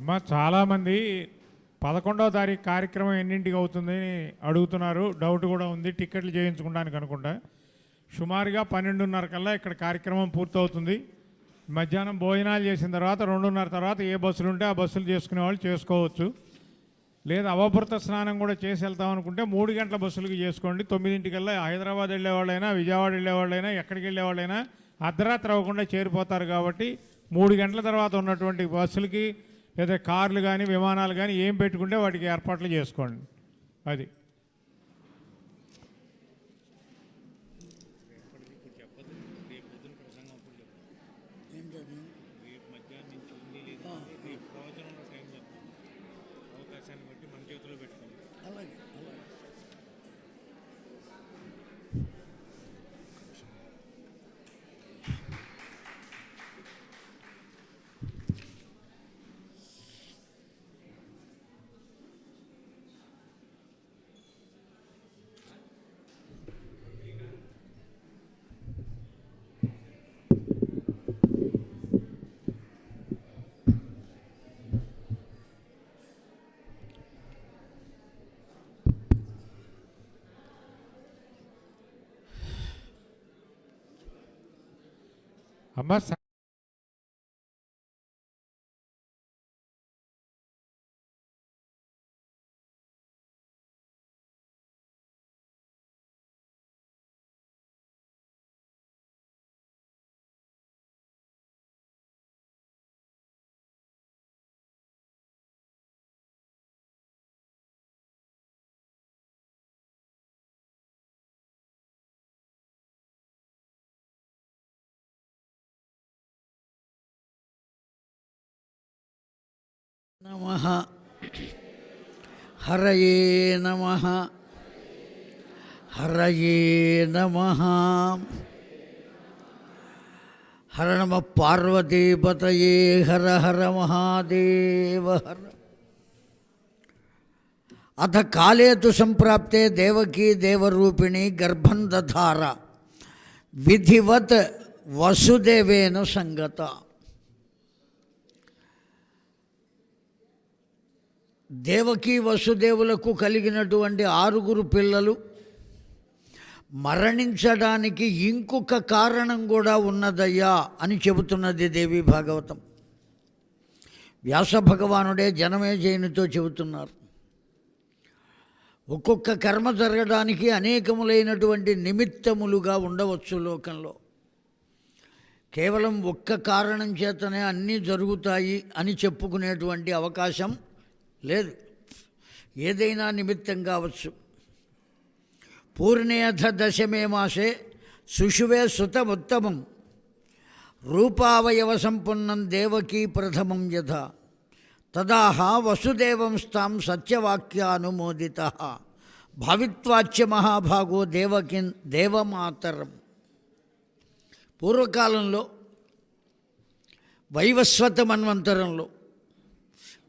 అమ్మ చాలామంది 11వ తారీఖు కార్యక్రమం ఎన్నింటికి అవుతుందని అడుగుతున్నారు. డౌట్ కూడా ఉంది టికెట్లు చేయించుకోవడానికి అనుకుంటా. సుమారుగా 12:30 కల్లా ఇక్కడ కార్యక్రమం పూర్తవుతుంది. మధ్యాహ్నం భోజనాలు చేసిన తర్వాత 2:30 తర్వాత ఏ బస్సులు ఉంటే ఆ బస్సులు చేసుకునే వాళ్ళు చేసుకోవచ్చు. లేదా అవభృత స్నానం కూడా చేసి వెళ్తాం అనుకుంటే 3 గంటల బస్సులకి చేసుకోండి. 9:00కల్లా హైదరాబాద్ వెళ్ళేవాళ్ళైనా విజయవాడ వెళ్ళేవాళ్ళైనా ఎక్కడికి వెళ్ళేవాళ్ళైనా అర్ధరాత్రి అవ్వకుండా చేరిపోతారు. కాబట్టి 3 గంటల తర్వాత ఉన్నటువంటి బస్సులకి లేదా కార్లు కానీ విమానాలు కానీ ఏం పెట్టుకుంటే వాటికి ఏర్పాట్లు చేసుకోండి. అది అవకాశాన్ని బట్టి మన చేతిలో పెట్టుకోండి. అలాగే అమ్మ నమః హరయే నమః హరయే నమః హర నమః పార్వతీపతయే హర హర మహాదేవ హర. అథ కాలే తు సంప్రాప్తే దేవకీ దేవరూపిణి గర్భం దధార విధివత్ వసుదేవేన సంగత. దేవకీ వసుదేవులకు కలిగినటువంటి 6 పిల్లలు మరణించడానికి ఇంకొక కారణం కూడా ఉన్నదయ్యా అని చెబుతున్నది దేవి భాగవతం. వ్యాస భగవానుడే జనమేజయునితో చెబుతున్నారు. ఒక్కొక్క కర్మ జరగడానికి అనేకములైనటువంటి నిమిత్తములుగా ఉండవచ్చు లోకంలో. కేవలం ఒక్క కారణం చేతనే అన్నీ జరుగుతాయి అని చెప్పుకునేటువంటి అవకాశం లేదు. ఏదైనా నిమిత్తం కావచ్చు. పూర్ణేథ దశమే మాసే శిశువే సుతముత్తమం రూపావయవ సంపన్నం దేవకీ ప్రథమం యథా తదాహ వసుదేవం స్తాం సత్యవాక్యానుమోదిత భావిత్వాచ్య మహాభాగో దేవకిన్ దేవమాతరం. పూర్వకాలంలో వైవస్వత మన్వంతరంలో,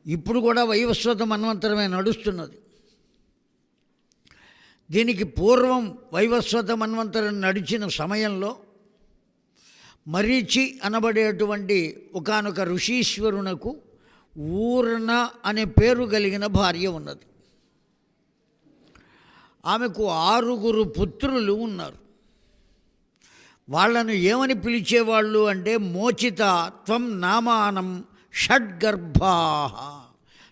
ఇప్పుడు కూడా వైవస్వత మన్వంతరమే నడుస్తున్నది. దీనికి పూర్వం వైవస్వత మన్వంతరం నడిచిన సమయంలో మరీచి అనబడేటువంటి ఒకానొక ఋషీశ్వరునకు ఊర్ణ అనే పేరు కలిగిన భార్య ఉన్నది. ఆమెకు 6 పుత్రులు ఉన్నారు. వాళ్ళను ఏమని పిలిచేవాళ్ళు అంటే మోచిత త్వం నామానం షడ్గర్భా,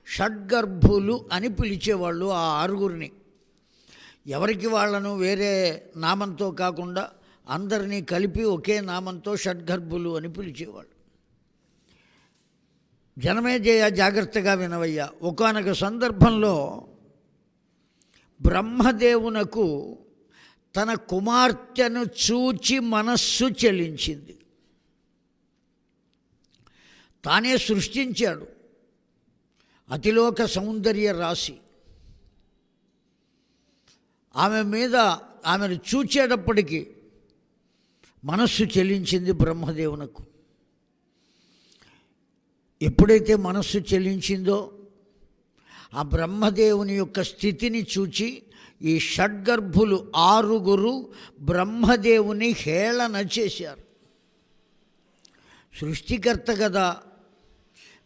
షడ్గర్భులు అని పిలిచేవాళ్ళు ఆ 6. ఎవరికి వాళ్ళను వేరే నామంతో కాకుండా అందరినీ కలిపి ఒకే నామంతో షడ్గర్భులు అని పిలిచేవాళ్ళు. జనమేజయ జాగ్రత్తగా వినవయ్యా. ఒకానొక సందర్భంలో బ్రహ్మదేవునకు తన కుమార్తెను చూచి మనస్సు చెలించింది. తానే సృష్టించాడు అతిలోక సౌందర్య రాశి. ఆమె మీద ఆమెను చూచేటప్పటికీ మనస్సు చెలించింది బ్రహ్మదేవునకు. ఎప్పుడైతే మనస్సు చెలించిందో ఆ బ్రహ్మదేవుని యొక్క స్థితిని చూచి ఈ షడ్గర్భులు 6 బ్రహ్మదేవుని హేళన చేశారు. సృష్టికర్త కదా,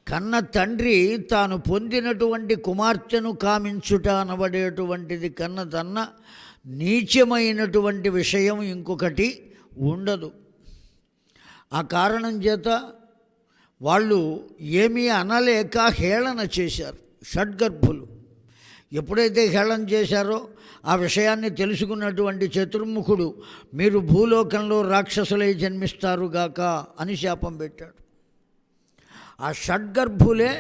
కన్న తండ్రి తాను పొందినటువంటి కుమార్తెను కామించుట అనబడేటువంటిది కన్న నీచమైనటువంటి విషయం ఇంకొకటి ఉండదు. ఆ కారణం చేత వాళ్ళు ఏమీ అనలేక హేళన చేశారు. షడ్గర్భులు ఎప్పుడైతే హేళన చేశారో ఆ విషయాన్ని తెలుసుకున్నటువంటి చతుర్ముఖుడు మీరు భూలోకంలో రాక్షసులై జన్మిస్తారుగాక అని శాపం పెట్టాడు. ఆ షడ్గర్భులే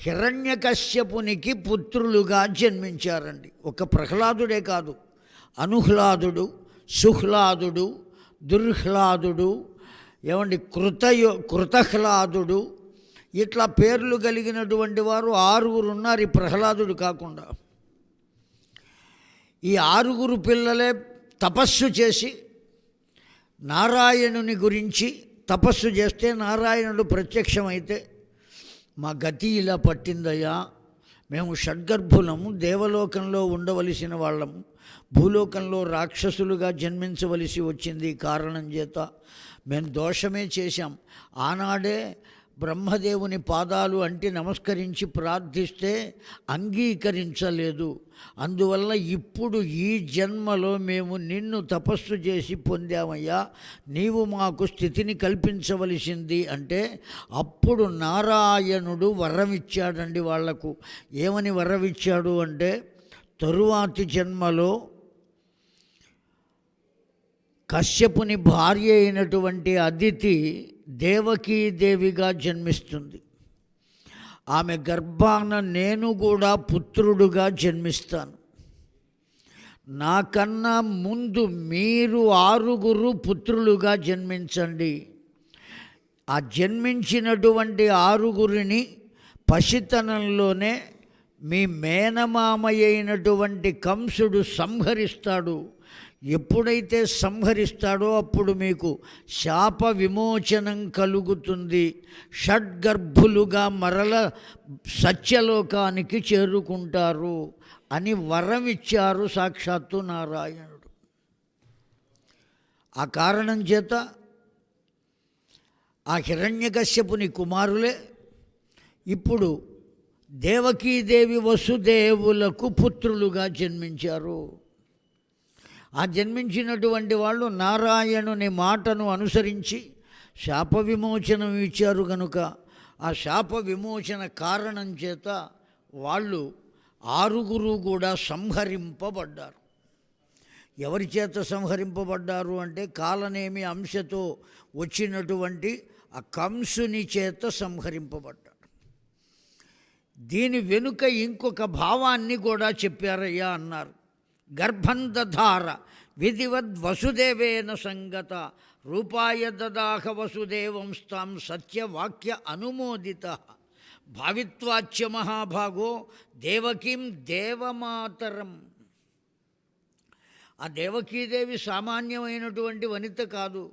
హిరణ్యకశ్యపునికి పుత్రులుగా జన్మించారండి. ఒక ప్రహ్లాదుడే కాదు, అనుహ్లాదుడు, సుహ్లాదుడు, దుర్హ్లాదుడు, కృతహ్లాదుడు, ఇట్లా పేర్లు కలిగినటువంటి వారు 6 ఉన్నారు ఈ ప్రహ్లాదుడు కాకుండా. ఈ 6 పిల్లలే తపస్సు చేసి నారాయణుని గురించి తపస్సు చేస్తే నారాయణుడు ప్రత్యక్షమైతే మా గతి ఇలా పట్టిందయ్యా, మేము షడ్గర్భులము, దేవలోకంలో ఉండవలసిన వాళ్ళము, భూలోకంలో రాక్షసులుగా జన్మించవలసి వచ్చింది. కారణం చేత మేము దోషమే చేశాం. ఆనాడే బ్రహ్మదేవుని పాదాలు అంటి నమస్కరించి ప్రార్థిస్తే అంగీకరించలేదు. అందువల్ల ఇప్పుడు ఈ జన్మలో మేము నిన్ను తపస్సు చేసి పొందామయ్యా, నీవు మాకు స్థితిని కల్పించవలసింది అంటే అప్పుడు నారాయణుడు వరమిచ్చాడండి వాళ్లకు. ఏమని వరమిచ్చాడు అంటే, తరువాతి జన్మలో కశ్యపుని భార్య అయినటువంటి అదితి దేవకీదేవిగా జన్మిస్తుంది. ఆమె గర్భాన నేను కూడా పుత్రుడుగా జన్మిస్తాను. నాకన్నా ముందు మీరు 6 పుత్రులుగా జన్మించండి. ఆ జన్మించినటువంటి 6 పసితనంలోనే మీ మేనమామ అయినటువంటి కంసుడు సంహరిస్తాడు. ఎప్పుడైతే సంహరిస్తాడో అప్పుడు మీకు శాప విమోచనం కలుగుతుంది. షడ్గర్భులుగా మరల సత్యలోకానికి చేరుకుంటారు అని వరం ఇచ్చారు సాక్షాత్తు నారాయణుడు. ఆ కారణం చేత ఆ హిరణ్యకశ్యపుని కుమారులే ఇప్పుడు దేవకీదేవి వసుదేవులకు పుత్రులుగా జన్మించారు. ఆ జన్మించినటువంటి వాళ్ళు నారాయణుని మాటను అనుసరించి శాప విమోచనం ఇచ్చారు కనుక ఆ శాప విమోచన కారణం చేత వాళ్ళు 6 కూడా సంహరింపబడ్డారు. ఎవరి చేత సంహరింపబడ్డారు అంటే కాలనేమి అంశతో వచ్చినటువంటి ఆ కంసుని చేత సంహరింపబడ్డారు. దీని వెనుక ఇంకొక భావాన్ని కూడా చెప్పారయ్యా అన్నారు. గర్భందధార విధివద్ వసుదేవేన సంగత రూపాయ దదాహ వసుదేవంస్తాం సత్యవాక్య అనుమోదిత భావిత్వాచ్య మహాభాగో దేవకీం దేవమాతరం. ఆ దేవకీదేవి సామాన్యమైనటువంటి వనిత కాదు,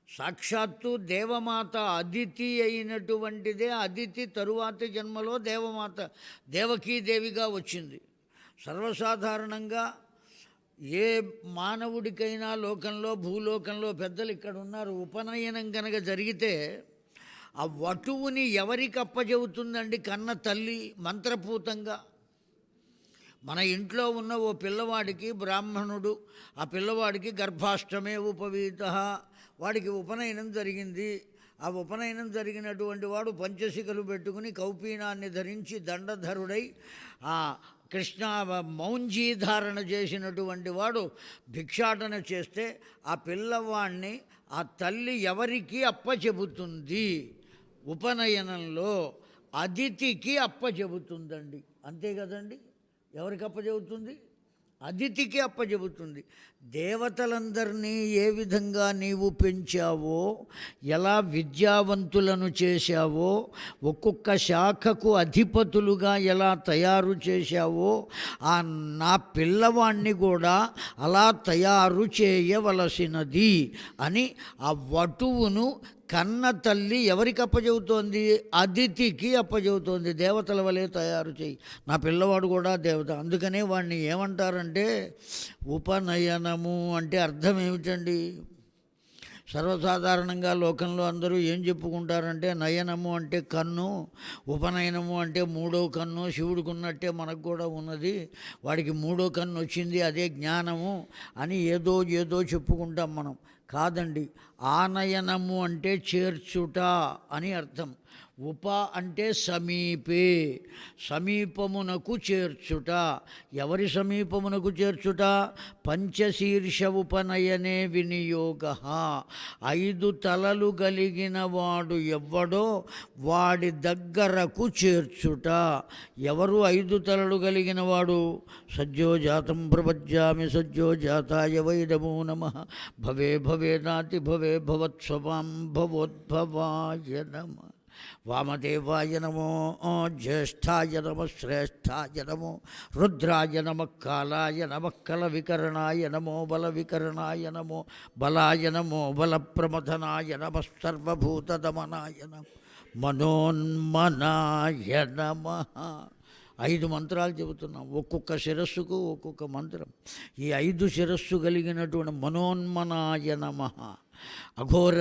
సాక్షాత్తు దేవమాత అదితి అయినటువంటిదే. అదితి తరువాతి జన్మలో దేవమాత దేవకీదేవిగా వచ్చింది. సర్వసాధారణంగా ఏ మానవుడికైనా లోకంలో భూలోకంలో పెద్దలు ఇక్కడ ఉన్నారు, ఉపనయనం కనుక జరిగితే ఆ వటువుని ఎవరికి అప్పచెబుతుందండి కన్న తల్లి మంత్రపూతంగా? మన ఇంట్లో ఉన్న ఓ పిల్లవాడికి బ్రాహ్మణుడు, ఆ పిల్లవాడికి గర్భాష్టమే ఉపవీత, వాడికి ఉపనయనం జరిగింది. ఆ ఉపనయనం జరిగినటువంటి వాడు పంచశిఖలు పెట్టుకుని కౌపీనాన్ని ధరించి దండధరుడై ఆ కృష్ణ మౌంజీ ధారణ చేసినటువంటి వాడు భిక్షాటన చేస్తే ఆ పిల్లవాడిని ఆ తల్లి ఎవరికి అప్పచెబుతుంది? ఉపనయనంలో అదితికి అప్పచెబుతుందండి. అంతే కదండి, ఎవరికి అప్పచెబుతుంది? అదితికి అప్పచెబుతుంది. దేవతలందరినీ ఏ విధంగా నీవు పెంచావో, ఎలా విద్యావంతులను చేశావో, ఒక్కొక్క శాఖకు అధిపతులుగా ఎలా తయారు చేశావో, ఆ నా పిల్లవాణ్ణి కూడా అలా తయారు చేయవలసినది అని ఆ వటువును కన్న తల్లి ఎవరికి అప్పచెబుతోంది? అదితికి అప్పచెబుతోంది. దేవతల వలె తయారు చేయి, నా పిల్లవాడు కూడా దేవత. అందుకనే వాడిని ఏమంటారంటే ఉపనయనము అంటే అర్థం ఏమిటండి? సర్వసాధారణంగా లోకంలో అందరూ ఏం చెప్పుకుంటారంటే నయనము అంటే కన్ను, ఉపనయనము అంటే మూడో కన్ను, శివుడికి ఉన్నట్టే మనకు కూడా ఉన్నది, వాడికి మూడో కన్ను వచ్చింది, అదే జ్ఞానము అని ఏదో ఏదో చెప్పుకుంటాం మనం. కాదండి, ఆనయనము అంటే చేర్చుట అని అర్థం. ఉప అంటే సమీపే, సమీపమునకు చేర్చుట. ఎవరి సమీపమునకు చేర్చుట? పంచశీర్ష ఉపనయనే వినియోగ. 5 తలలు కలిగిన వాడు ఎవ్వడో వాడి దగ్గరకు చేర్చుట. ఎవరు 5 తలలు కలిగిన వాడు? సజ్జోజాతం ప్రపజ్యామి సజ్జోజాతాయ వై నమో నమః, భవే భవేనాతి భవే భవత్స్వపాం భవోద్భవాయ నమః, వామదేవాయ నమో, జ్యేష్ఠాయ నమ, శ్రేష్ఠాయ నమో, రుద్రాయ నమ, కాలాయ నమ, కల వికరణాయ నమో, బల వికరణాయ నమో, బలాయ నమో, బల ప్రమథనాయ నమ, సర్వభూతదమనాయ నమ, మనోన్మనాయ నమ. 5 మంత్రాలు చెబుతున్నాం, ఒక్కొక్క శిరస్సుకు ఒక్కొక్క మంత్రం. ఈ 5 శిరస్సు కలిగినటువంటి మనోన్మనాయ నమ. అఘోర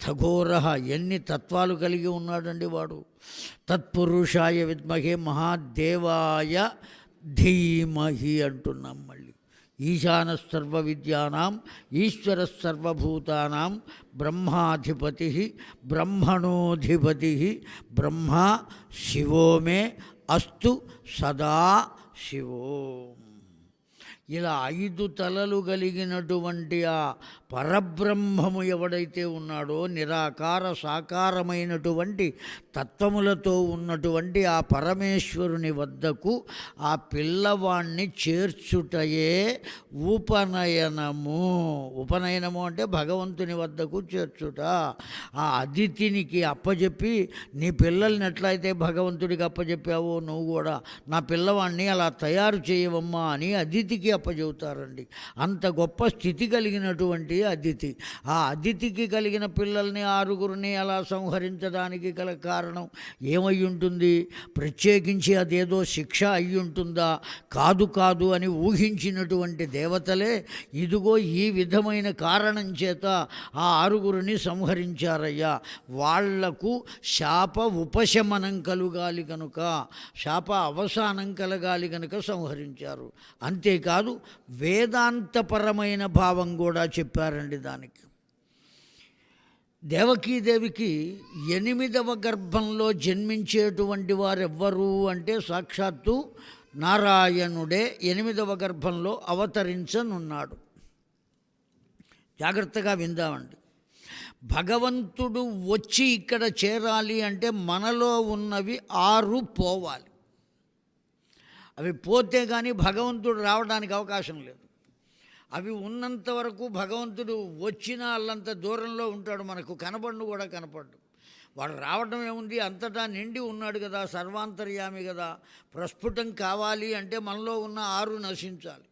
ఖఘోర, ఎన్ని తత్వాలు కలిగి ఉన్నాడండి వాడు. తత్పురుషాయ విద్మహే మహాదేవాయ ధీమహి అంటున్నాం. మళ్ళీ ఈశాన సర్వ విద్యానాం ఈశ్వర సర్వభూతానాం బ్రహ్మాధిపతి బ్రహ్మణోధిపతి బ్రహ్మ శివో మే అస్తు సదా శివోం. ఇలా 5 తలలు కలిగినటువంటి ఆ పరబ్రహ్మము ఎవడైతే ఉన్నాడో, నిరాకార సాకారమైనటువంటి తత్వములతో ఉన్నటువంటి ఆ పరమేశ్వరుని వద్దకు ఆ పిల్లవాణ్ణి చేర్చుటయే ఉపనయనము. ఉపనయనము అంటే భగవంతుని వద్దకు చేర్చుట. ఆ అతిథినికి అప్పచెప్పి, నీ పిల్లల్ని ఎట్లయితే భగవంతుడికి అప్పచెప్పావో నువ్వు కూడా నా పిల్లవాడిని అలా తయారు చేయవమ్మా అని అతిథికి అప్పచెబుతారండి. అంత గొప్ప స్థితి కలిగినటువంటి అతిథి. ఆ అతిథికి కలిగిన పిల్లల్ని 6గురిని అలా సంహరించడానికి గల కారణం ఏమై ఉంటుంది? ప్రత్యేకించి అదేదో శిక్ష అయి ఉంటుందా? కాదు కాదు అని ఊహించినటువంటి దేవతలే ఇదిగో ఈ విధమైన కారణం చేత ఆ 6గురిని సంహరించారయ్యా, వాళ్లకు శాప ఉపశమనం కలుగాలి కనుక, శాప అవసానం కలగాలి కనుక సంహరించారు. అంతేకాదు వేదాంతపరమైన భావం కూడా చెప్పారండి దానికి. దేవకీదేవికి 8వ గర్భంలో జన్మించేటువంటి వారెవ్వరు అంటే సాక్షాత్తు నారాయణుడే 8వ గర్భంలో అవతరించనున్నాడు. జాగ్రత్తగా విందామండి. భగవంతుడు వచ్చి ఇక్కడ చేరాలి అంటే మనలో ఉన్నవి 6 పోవాలి. అవి పోతే కానీ భగవంతుడు రావడానికి అవకాశం లేదు. అవి ఉన్నంత వరకు భగవంతుడు వచ్చినా అల్లంత దూరంలో ఉంటాడు, మనకు కనపడు కూడా కనపడ్డు. వాడు రావడం ఏముంది, అంతటా నిండి ఉన్నాడు కదా, సర్వాంతర్యామి కదా. ప్రస్ఫుటం కావాలి అంటే మనలో ఉన్న 6 నశించాలి.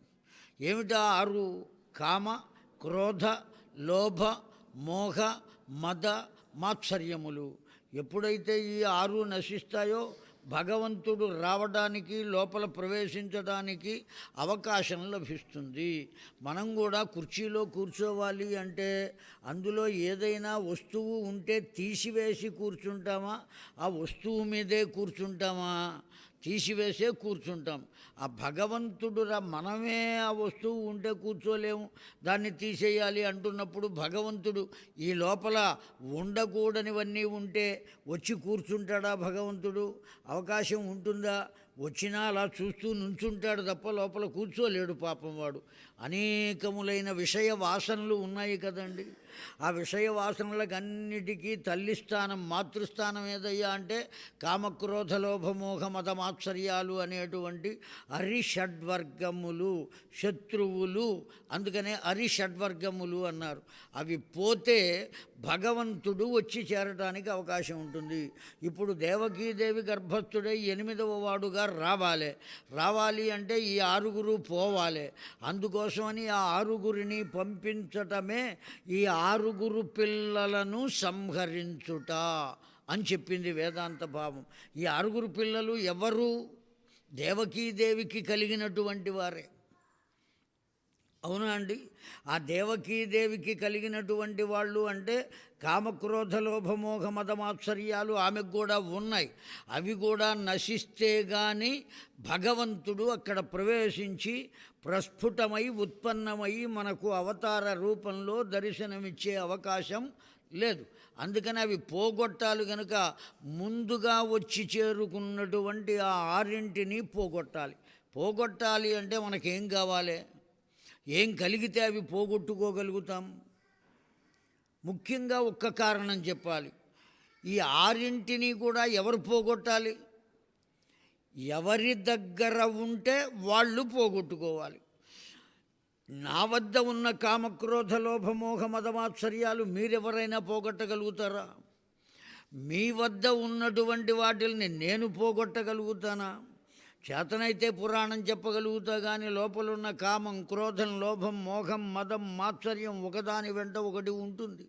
ఏమిటా 6? కామ, క్రోధ, లోభ, మోహ, మద, మాత్సర్యములు. ఎప్పుడైతే ఈ 6 నశిస్తాయో భగవంతుడు రావడానికి, లోపల ప్రవేశించడానికి అవకాశం లభిస్తుంది. మనం కూడా కుర్చీలో కూర్చోవాలి అంటే అందులో ఏదైనా వస్తువు ఉంటే తీసివేసి కూర్చుంటామా? ఆ వస్తువు మీదే కూర్చుంటామా? తీసివేసే కూర్చుంటాం. ఆ భగవంతుడు మనమే ఆ వస్తువు ఉంటే కూర్చోలేము, దాన్ని తీసేయాలి అంటున్నప్పుడు భగవంతుడు ఈ లోపల ఉండకూడనివన్నీ ఉంటే వచ్చి కూర్చుంటాడా భగవంతుడు? అవకాశం ఉంటుందా? వచ్చినా అలా చూస్తూ నుంచుంటాడు తప్ప లోపల కూర్చోలేడు పాపం వాడు. అనేకములైన విషయ వాసనలు ఉన్నాయి కదండి. ఆ విషయ వాసనలకు అన్నిటికీ తల్లి స్థానం, మాతృస్థానం ఏదయ్యా అంటే కామక్రోధ లోభమోహ మద మాత్సర్యాలు అనేటువంటి అరిషడ్వర్గములు, శత్రువులు. అందుకనే అరిషడ్వర్గములు అన్నారు. అవి పోతే భగవంతుడు వచ్చి చేరడానికి అవకాశం ఉంటుంది. ఇప్పుడు దేవకీదేవి గర్భస్థుడై 8వ వాడుగా రావాలి అంటే ఈ 6గురు పోవాలి. అందుకోసమని ఆ 6గురిని పంపించటమే ఈ 6గురు పిల్లలను సంహరించుట అని చెప్పింది వేదాంత భావం. ఈ 6గురు పిల్లలు ఎవరు? దేవకీదేవికి కలిగినటువంటి వారే. అవునా అండి? ఆ దేవికి కలిగినటువంటి వాళ్ళు అంటే కామక్రోధ లోభమోహ మదమాత్సర్యాలు ఆమెకు కూడా ఉన్నాయి. అవి కూడా నశిస్తే కానీ భగవంతుడు అక్కడ ప్రవేశించి ప్రస్ఫుటమై ఉత్పన్నమై మనకు అవతార రూపంలో దర్శనమిచ్చే అవకాశం లేదు. అందుకని అవి పోగొట్టాలి కనుక ముందుగా వచ్చి చేరుకున్నటువంటి ఆ ఆరింటిని పోగొట్టాలి అంటే మనకేం కావాలి? ఏం కలిగితే అవి పోగొట్టుకోగలుగుతాం? ముఖ్యంగా ఒక్క కారణం చెప్పాలి. ఈ ఆరింటిని కూడా ఎవరు పోగొట్టాలి? ఎవరి దగ్గర ఉంటే వాళ్ళు పోగొట్టుకోవాలి. నా వద్ద ఉన్న కామక్రోధ లోభమోహ మదమాత్సర్యాలు మీరెవరైనా పోగొట్టగలుగుతారా? మీ వద్ద ఉన్నటువంటి వాటిల్ని నేను పోగొట్టగలుగుతానా? చేతనైతే పురాణం చెప్పగలుగుతా, కానీ లోపలున్న కామం, క్రోధం, లోభం, మోహం, మదం, మాత్సర్యం ఒకదాని వెంట ఒకటి ఉంటుంది.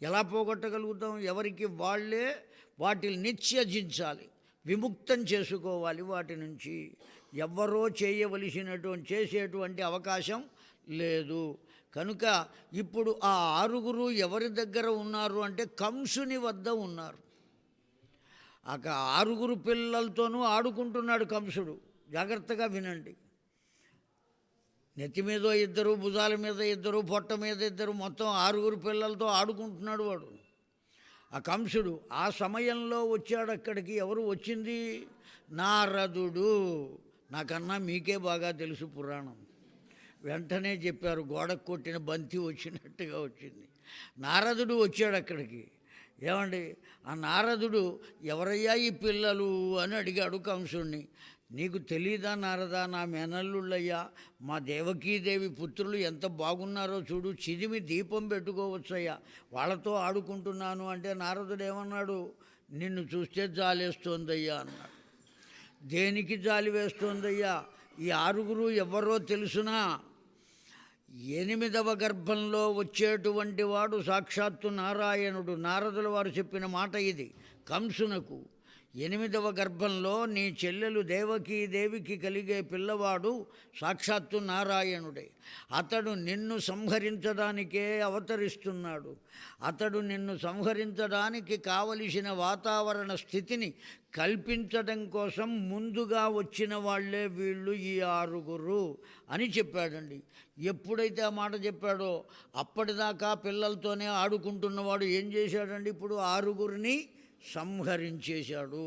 ఎలా పోగొట్టగలుగుతాం? ఎవరికి వాళ్ళే వాటిని నిత్యజించాలి, విముక్తం చేసుకోవాలి. వాటి నుంచి ఎవ్వరో చేసేటువంటి అవకాశం లేదు. కనుక ఇప్పుడు ఆ ఆరుగురు ఎవరి దగ్గర ఉన్నారు అంటే కంసుని వద్ద ఉన్నారు. ఆ ఆరుగురు పిల్లలతోనూ ఆడుకుంటున్నాడు కంసుడు. జాగ్రత్తగా వినండి. నెత్తి మీద ఇద్దరు, భుజాల మీద ఇద్దరు, పొట్ట మీద ఇద్దరు, మొత్తం ఆరుగురు పిల్లలతో ఆడుకుంటున్నాడు వాడు ఆ కంసుడు. ఆ సమయంలో వచ్చాడు అక్కడికి. ఎవరు వచ్చింది? నారదుడు. నాకన్నా మీకే బాగా తెలుసు పురాణం. వెంటనే చెప్పారు, గోడకు కొట్టిన బంతి వచ్చినట్టుగా వచ్చింది. నారదుడు వచ్చాడు అక్కడికి. ఏమండి, ఆ నారదుడు ఎవరయ్యా ఈ పిల్లలు అని అడిగాడు కంసుడిని. నీకు తెలీదా నారదా, నా మేనల్లుళ్ళయ్యా, మా దేవకీదేవి పుత్రులు ఎంత బాగున్నారో చూడు, చిదిమి దీపం పెట్టుకోవచ్చయ్యా, వాళ్ళతో ఆడుకుంటున్నాను అంటే నారదుడు ఏమన్నాడు? నిన్ను చూస్తే జాలేస్తోందయ్యా అన్నాడు. దేనికి జాలి వేస్తోందయ్యా? ఈ ఆరుగురు ఎవరో తెలుసునా? 8వ గర్భంలో వచ్చేటువంటి వాడు సాక్షాత్తు నారాయణుడు. నారదుల వారు చెప్పిన మాట ఇది కంసునకు. 8వ గర్భంలో నీ చెల్లెలు దేవికి కలిగే పిల్లవాడు సాక్షాత్తు నారాయణుడే. అతడు నిన్ను సంహరించడానికే అవతరిస్తున్నాడు. అతడు నిన్ను సంహరించడానికి కావలసిన వాతావరణ స్థితిని కల్పించడం కోసం ముందుగా వచ్చిన వాళ్ళే వీళ్ళు, ఈ ఆరుగురు అని చెప్పాడండి. ఎప్పుడైతే ఆ మాట చెప్పాడో అప్పటిదాకా పిల్లలతోనే ఆడుకుంటున్నవాడు ఏం చేశాడండి? ఇప్పుడు ఆరుగురిని సంహరించేశాడు.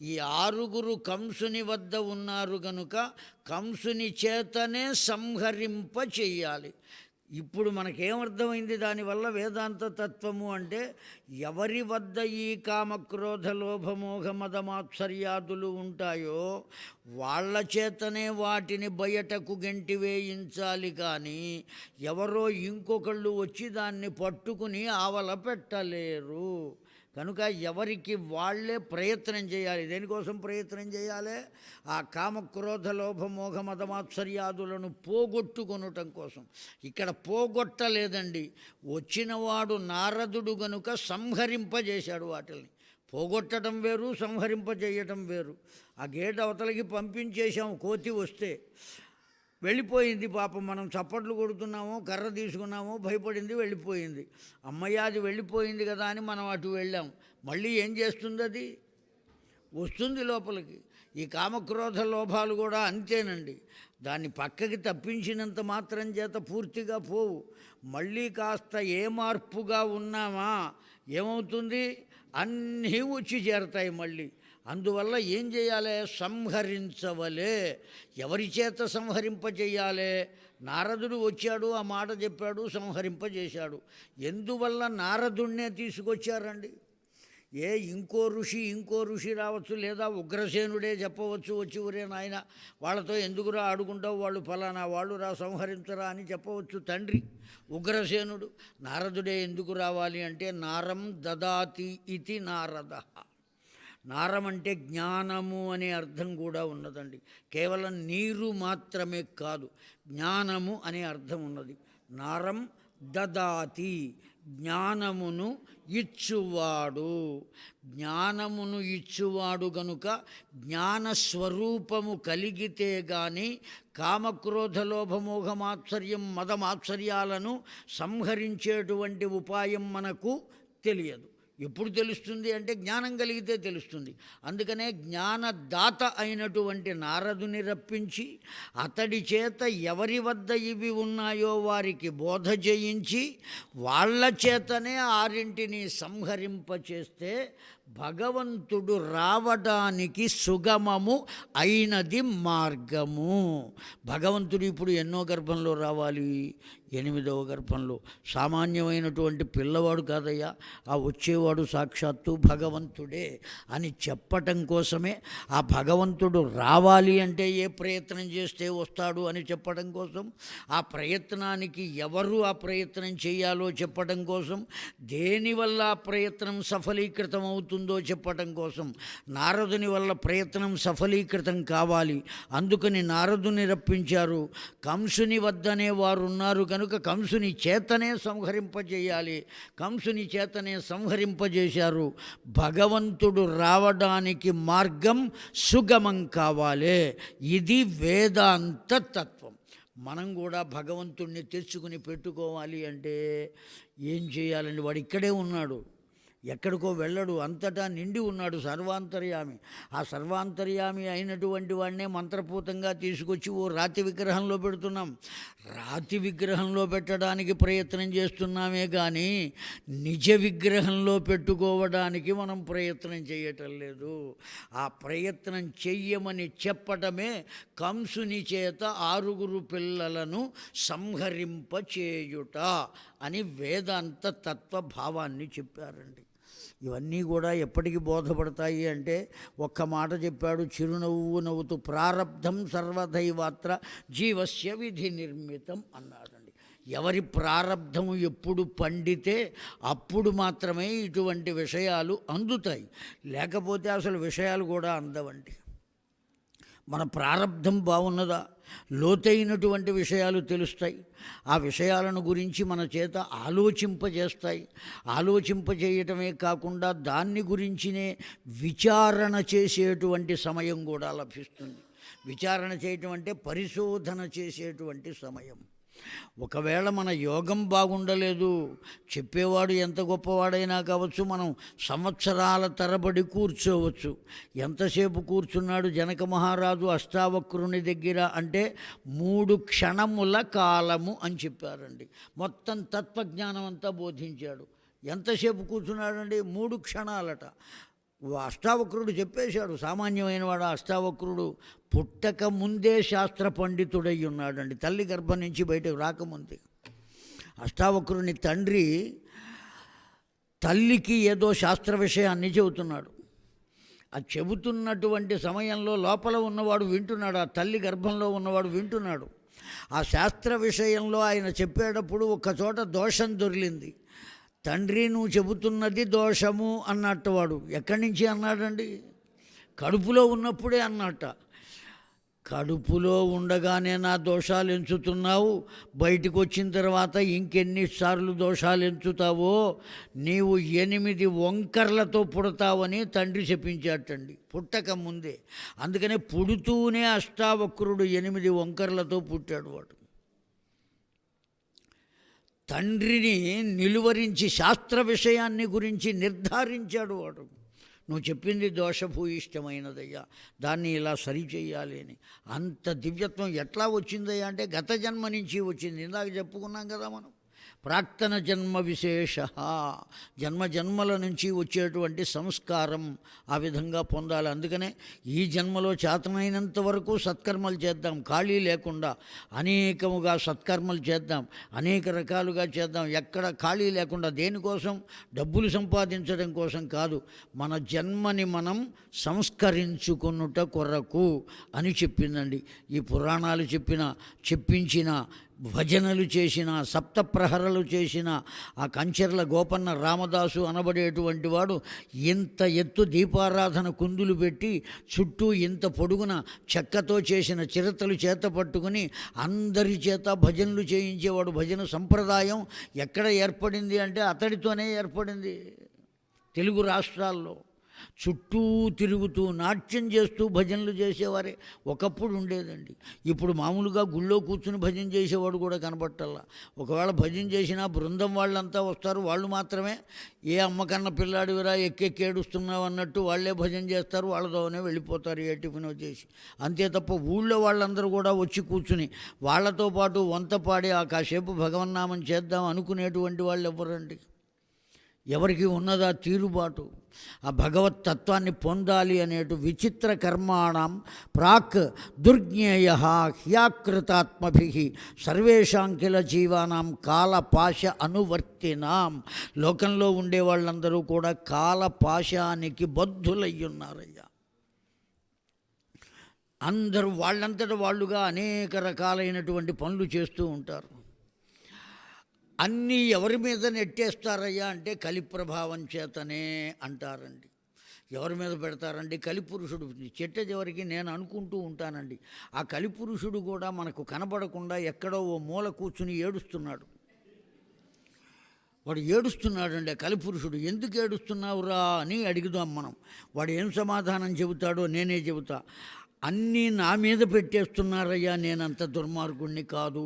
ఈ ఆరుగురు కంసుని వద్ద ఉన్నారు కనుక కంసుని చేతనే సంహరింప చెయ్యాలి. ఇప్పుడు మనకేమర్థమైంది దానివల్ల వేదాంత తత్వము అంటే, ఎవరి వద్ద ఈ కామక్రోధ లోభమోహ మదమాత్సర్యాదులు ఉంటాయో వాళ్ళ చేతనే వాటిని బయటకు గెంటివేయించాలి. కానీ ఎవరో ఇంకొకళ్ళు వచ్చి దాన్ని పట్టుకుని ఆవల పెట్టలేరు. కనుక ఎవరికి వాళ్ళే ప్రయత్నం చేయాలి. దేనికోసం ప్రయత్నం చేయాలి? ఆ కామక్రోధ లోభమోహ మదమాత్సర్యాదులను పోగొట్టుకొనటం కోసం. ఇక్కడ పోగొట్టలేదండి, వచ్చినవాడు నారదుడు గనుక సంహరింపజేశాడు వాటిని. పోగొట్టడం వేరు, సంహరింపజేయటం వేరు. ఆ గేట్ అవతలకి పంపించేశాం, కోతి వస్తే వెళ్ళిపోయింది. పాపం మనం చప్పట్లు కొడుతున్నామో, కర్ర తీసుకున్నామో, భయపడింది, వెళ్ళిపోయింది. అమ్మయ్య అది వెళ్ళిపోయింది కదా అని మనం అటు వెళ్ళాం. మళ్ళీ ఏం చేస్తుంది? అది వస్తుంది లోపలికి. ఈ కామక్రోధ లోభాలు కూడా అంతేనండి. దాన్ని పక్కకి తప్పించినంత మాత్రం చేత పూర్తిగా పోవు. మళ్ళీ కాస్త ఏ మార్పుగా ఉన్నామా ఏమవుతుంది? అన్నీ వచ్చి చేరతాయి మళ్ళీ. అందువల్ల ఏం చేయాలి? సంహరించవలే. ఎవరి చేత సంహరింపజేయాలి? నారదుడు వచ్చాడు, ఆ మాట చెప్పాడు, సంహరింపజేశాడు. ఎందువల్ల నారదుడినే తీసుకొచ్చారండి? ఇంకో ఋషి రావచ్చు, లేదా ఉగ్రసేనుడే చెప్పవచ్చు వచ్చి, ఒరే నాయన వాళ్ళతో ఎందుకురా ఆడుకుంటావు, వాళ్ళు ఫలానా వాళ్ళు రా సంహరించరా అని చెప్పవచ్చు తండ్రి ఉగ్రసేనుడు. నారదుడే ఎందుకు రావాలి అంటే, నారం దదాతి ఇతి నారద. నారం అంటే జ్ఞానము అనే అర్థం కూడా ఉన్నదండి. కేవలం నీరు మాత్రమే కాదు, జ్ఞానము అనే అర్థం ఉన్నది. నారం దదాతి, జ్ఞానమును ఇచ్చువాడు. జ్ఞానమును ఇచ్చువాడు గనుక జ్ఞానస్వరూపము కలిగితే గాని కామక్రోధ లోభమోహ మాత్సర్యం మదమాత్సర్యాలను సంహరించేటువంటి ఉపాయం మనకు తెలియదు. ఎప్పుడు తెలుస్తుంది అంటే జ్ఞానం కలిగితే తెలుస్తుంది. అందుకనే జ్ఞానదాత అయినటువంటి నారదుని రప్పించి అతడి చేత ఎవరి వద్ద ఇవి ఉన్నాయో వారికి బోధ చేయించి వాళ్ళ చేతనే ఆరింటిని సంహరింపచేస్తే భగవంతుడు రావడానికి సుగమము అయినది మార్గము. భగవంతుడు ఇప్పుడు ఎన్నో గర్భంలో రావాలి? 8వ గర్భంలో. సామాన్యమైనటువంటి పిల్లవాడు కాదయ్యా, ఆ వచ్చేవాడు సాక్షాత్తు భగవంతుడే అని చెప్పటం కోసమే, ఆ భగవంతుడు రావాలి అంటే ఏ ప్రయత్నం చేస్తే వస్తాడు అని చెప్పడం కోసం, ఆ ప్రయత్నానికి ఎవరు ఆ ప్రయత్నం చేయాలో చెప్పడం కోసం, దేనివల్ల ఆ ప్రయత్నం సఫలీకృతం అవుతుందో చెప్పటం కోసం, నారదుని వల్ల ప్రయత్నం సఫలీకృతం కావాలి. అందుకని నారదుని రప్పించారు. కంసుని వద్దనే వారు ఉన్నారు కనుక కంసుని చేతనే సంహరింపజేయాలి. కంసుని చేతనే సంహరింపజేశారు. భగవంతుడు రావడానికి మార్గం సుగమం కావాలి. ఇది వేదాంత తత్వం. మనం కూడా భగవంతుడిని తెచ్చుకుని పెట్టుకోవాలి అంటే ఏం చేయాలండి? వాడు ఇక్కడే ఉన్నాడు, ఎక్కడికో వెళ్ళడు, అంతటా నిండి ఉన్నాడు, సర్వాంతర్యామి. ఆ సర్వాంతర్యామి అయినటువంటి వాడినే మంత్రపూతంగా తీసుకొచ్చి ఓ రాతి విగ్రహంలో పెడుతున్నాం. రాతి విగ్రహంలో పెట్టడానికి ప్రయత్నం చేస్తున్నామే కానీ నిజ విగ్రహంలో పెట్టుకోవడానికి మనం ప్రయత్నం చేయటం లేదు. ఆ ప్రయత్నం చెయ్యమని చెప్పటమే కంసుని చేత 6 పిల్లలను సంహరింపచేయుట అని వేదాంత తత్వభావాన్ని చెప్పారండి. ఇవన్నీ కూడా ఎప్పటికి బోధపడతాయి అంటే ఒక్క మాట చెప్పాడు, చిరునవ్వు నవ్వుతూ, ప్రారబ్ధం సర్వదైవాత్ర జీవస్య విధి నిర్మితం అన్నాడండి. ఎవరి ప్రారబ్ధము ఎప్పుడు పండితే అప్పుడు మాత్రమే ఇటువంటి విషయాలు అందుతాయి, లేకపోతే అసలు విషయాలు కూడా అందవండి. మన ప్రారబ్ధం బాగున్నదా, లోతైనటువంటి విషయాలు తెలుస్తాయి. ఆ విషయాలను గురించి మన చేత ఆలోచింపజేస్తాయి. ఆలోచింపజేయటమే కాకుండా దాన్ని గురించినే విచారణ చేసేటువంటి సమయం కూడా లభిస్తుంది. విచారణ చేయటం అంటే పరిశోధన చేసేటువంటి సమయం. ఒకవేళ మన యోగం బాగుండలేదు, చెప్పేవాడు ఎంత గొప్పవాడైనా కావచ్చు, మనం సంవత్సరాల తరబడి కూర్చోవచ్చు. ఎంతసేపు కూర్చున్నాడు జనక మహారాజు అష్టావక్రుని దగ్గర అంటే 3 క్షణముల కాలము అని చెప్పారండి. మొత్తం తత్వజ్ఞానం అంతా బోధించాడు. ఎంతసేపు కూర్చున్నాడండి? 3 క్షణాలట. అష్టావక్రుడు చెప్పేశాడు. సామాన్యమైన వాడు అష్టావక్రుడు పుట్టక ముందే శాస్త్ర పండితుడై ఉన్నాడండి. తల్లి గర్భం నుంచి బయటకు రాకముందే. అష్టావక్రుని తండ్రి తల్లికి ఏదో శాస్త్ర విషయాన్ని చెబుతున్నాడు. ఆ చెబుతున్నటువంటి సమయంలో లోపల ఉన్నవాడు వింటున్నాడు, ఆ తల్లి గర్భంలో ఉన్నవాడు వింటున్నాడు. ఆ శాస్త్ర విషయంలో ఆయన చెప్పేటప్పుడు ఒక్కచోట దోషం దొరికింది. తండ్రి నువ్వు చెబుతున్నది దోషము అన్నట్టు. వాడు ఎక్కడి నుంచి అన్నాడండి? కడుపులో ఉన్నప్పుడే అన్నట్ట. కడుపులో ఉండగానే నా దోషాలు ఎంచుతున్నావు, బయటకు వచ్చిన తర్వాత ఇంకెన్నిసార్లు దోషాలు ఎంచుతావో, నీవు 8 వంకర్లతో పుడతావని తండ్రి చెప్పించాటండి పుట్టక ముందే. అందుకనే పుడుతూనే అష్టావక్రుడు 8 వంకర్లతో పుట్టాడు. వాడు తండ్రిని నిలువరించి శాస్త్ర విషయాన్ని గురించి నిర్ధారించాడు. వాడు నువ్వు చెప్పింది దోషభూయిష్టమైనదయ్యా, దాన్ని ఇలా సరిచేయాలి అని. అంత దివ్యత్వం ఎట్లా వచ్చిందయ్యా అంటే గత జన్మ నుంచి వచ్చింది. ఇందాక చెప్పుకున్నాం కదా మనం, ప్రాక్తన జన్మ విశేష, జన్మల నుంచి వచ్చేటువంటి సంస్కారం ఆ విధంగా పొందాలి. అందుకనే ఈ జన్మలో చేతనైనంత వరకు సత్కర్మలు చేద్దాం, ఖాళీ లేకుండా అనేకముగా సత్కర్మలు చేద్దాం, అనేక రకాలుగా చేద్దాం, ఎక్కడ ఖాళీ లేకుండా. దేనికోసం? డబ్బులు సంపాదించడం కోసం కాదు, మన జన్మని మనం సంస్కరించుకున్నట కొరకు అని చెప్పిందండి. ఈ పురాణాలు చెప్పించిన భజనలు చేసిన, సప్తప్రహరలు చేసిన ఆ కంచెర్ల గోపన్న రామదాసు అనబడేటువంటి వాడు ఇంత ఎత్తు దీపారాధన కుందులు పెట్టి చుట్టూ ఇంత పొడుగున చెక్కతో చేసిన చిరతలు చేత పట్టుకుని అందరి చేత భజనలు చేయించేవాడు. భజన సంప్రదాయం ఎక్కడ ఏర్పడింది అంటే అతడితోనే ఏర్పడింది. తెలుగు రాష్ట్రాల్లో చుట్టూ తిరుగుతూ నాట్యం చేస్తూ భజనలు చేసేవారే ఒకప్పుడు ఉండేదండి. ఇప్పుడు మామూలుగా గుళ్ళో కూర్చుని భజన చేసేవాడు కూడా కనబట్టల్లా. ఒకవేళ భజన చేసినా బృందం వాళ్ళంతా వస్తారు, వాళ్ళు మాత్రమే ఏ అమ్మకన్న పిల్లాడివిరా ఎక్కెక్కి ఏడుస్తున్నావు అన్నట్టు వాళ్ళే భజన చేస్తారు, వాళ్ళతోనే వెళ్ళిపోతారు ఏ టిఫిన్ చేసి. అంతే తప్ప ఊళ్ళో వాళ్ళందరూ కూడా వచ్చి కూర్చుని వాళ్ళతో పాటు వంత పాడి ఆ కాసేపు భగవన్నామం చేద్దాం అనుకునేటువంటి వాళ్ళు ఎవరండి? ఎవరికి ఉన్నదా తీరుబాటు? ఆ భగవత్ తత్వాన్ని పొందాలి అనేటు విచిత్ర కర్మాణం ప్రాక్ దుర్జ్ఞేయ హ్యాకృతాత్మభి సర్వేషాం కిల జీవానాం కాలపాశ అనువర్తినాం. లోకంలో ఉండే వాళ్ళందరూ కూడా కాలపాశానికి బద్ధులయ్యున్నారయ్యా. అందరూ వాళ్ళంతట వాళ్ళుగా అనేక రకాలైనటువంటి పనులు చేస్తూ ఉంటారు. అన్నీ ఎవరి మీద నెట్టేస్తారయ్యా అంటే కలిప్రభావం చేతనే అంటారండి. ఎవరి మీద పెడతారండి? కలిపురుషుడు. చెట్ట చివరికి నేను అనుకుంటూ ఉంటానండి, ఆ కలిపురుషుడు కూడా మనకు కనబడకుండా ఎక్కడో ఓ మూల కూర్చుని ఏడుస్తున్నాడు. వాడు ఏడుస్తున్నాడండి ఆ కలిపురుషుడు. ఎందుకు ఏడుస్తున్నావురా అని అడుగుదాం మనం. వాడు ఏం సమాధానం చెబుతాడో నేనే చెబుతా. అన్నీ నా మీద పెట్టేస్తున్నారయ్యా, నేనంత దుర్మార్గుణ్ణి కాదు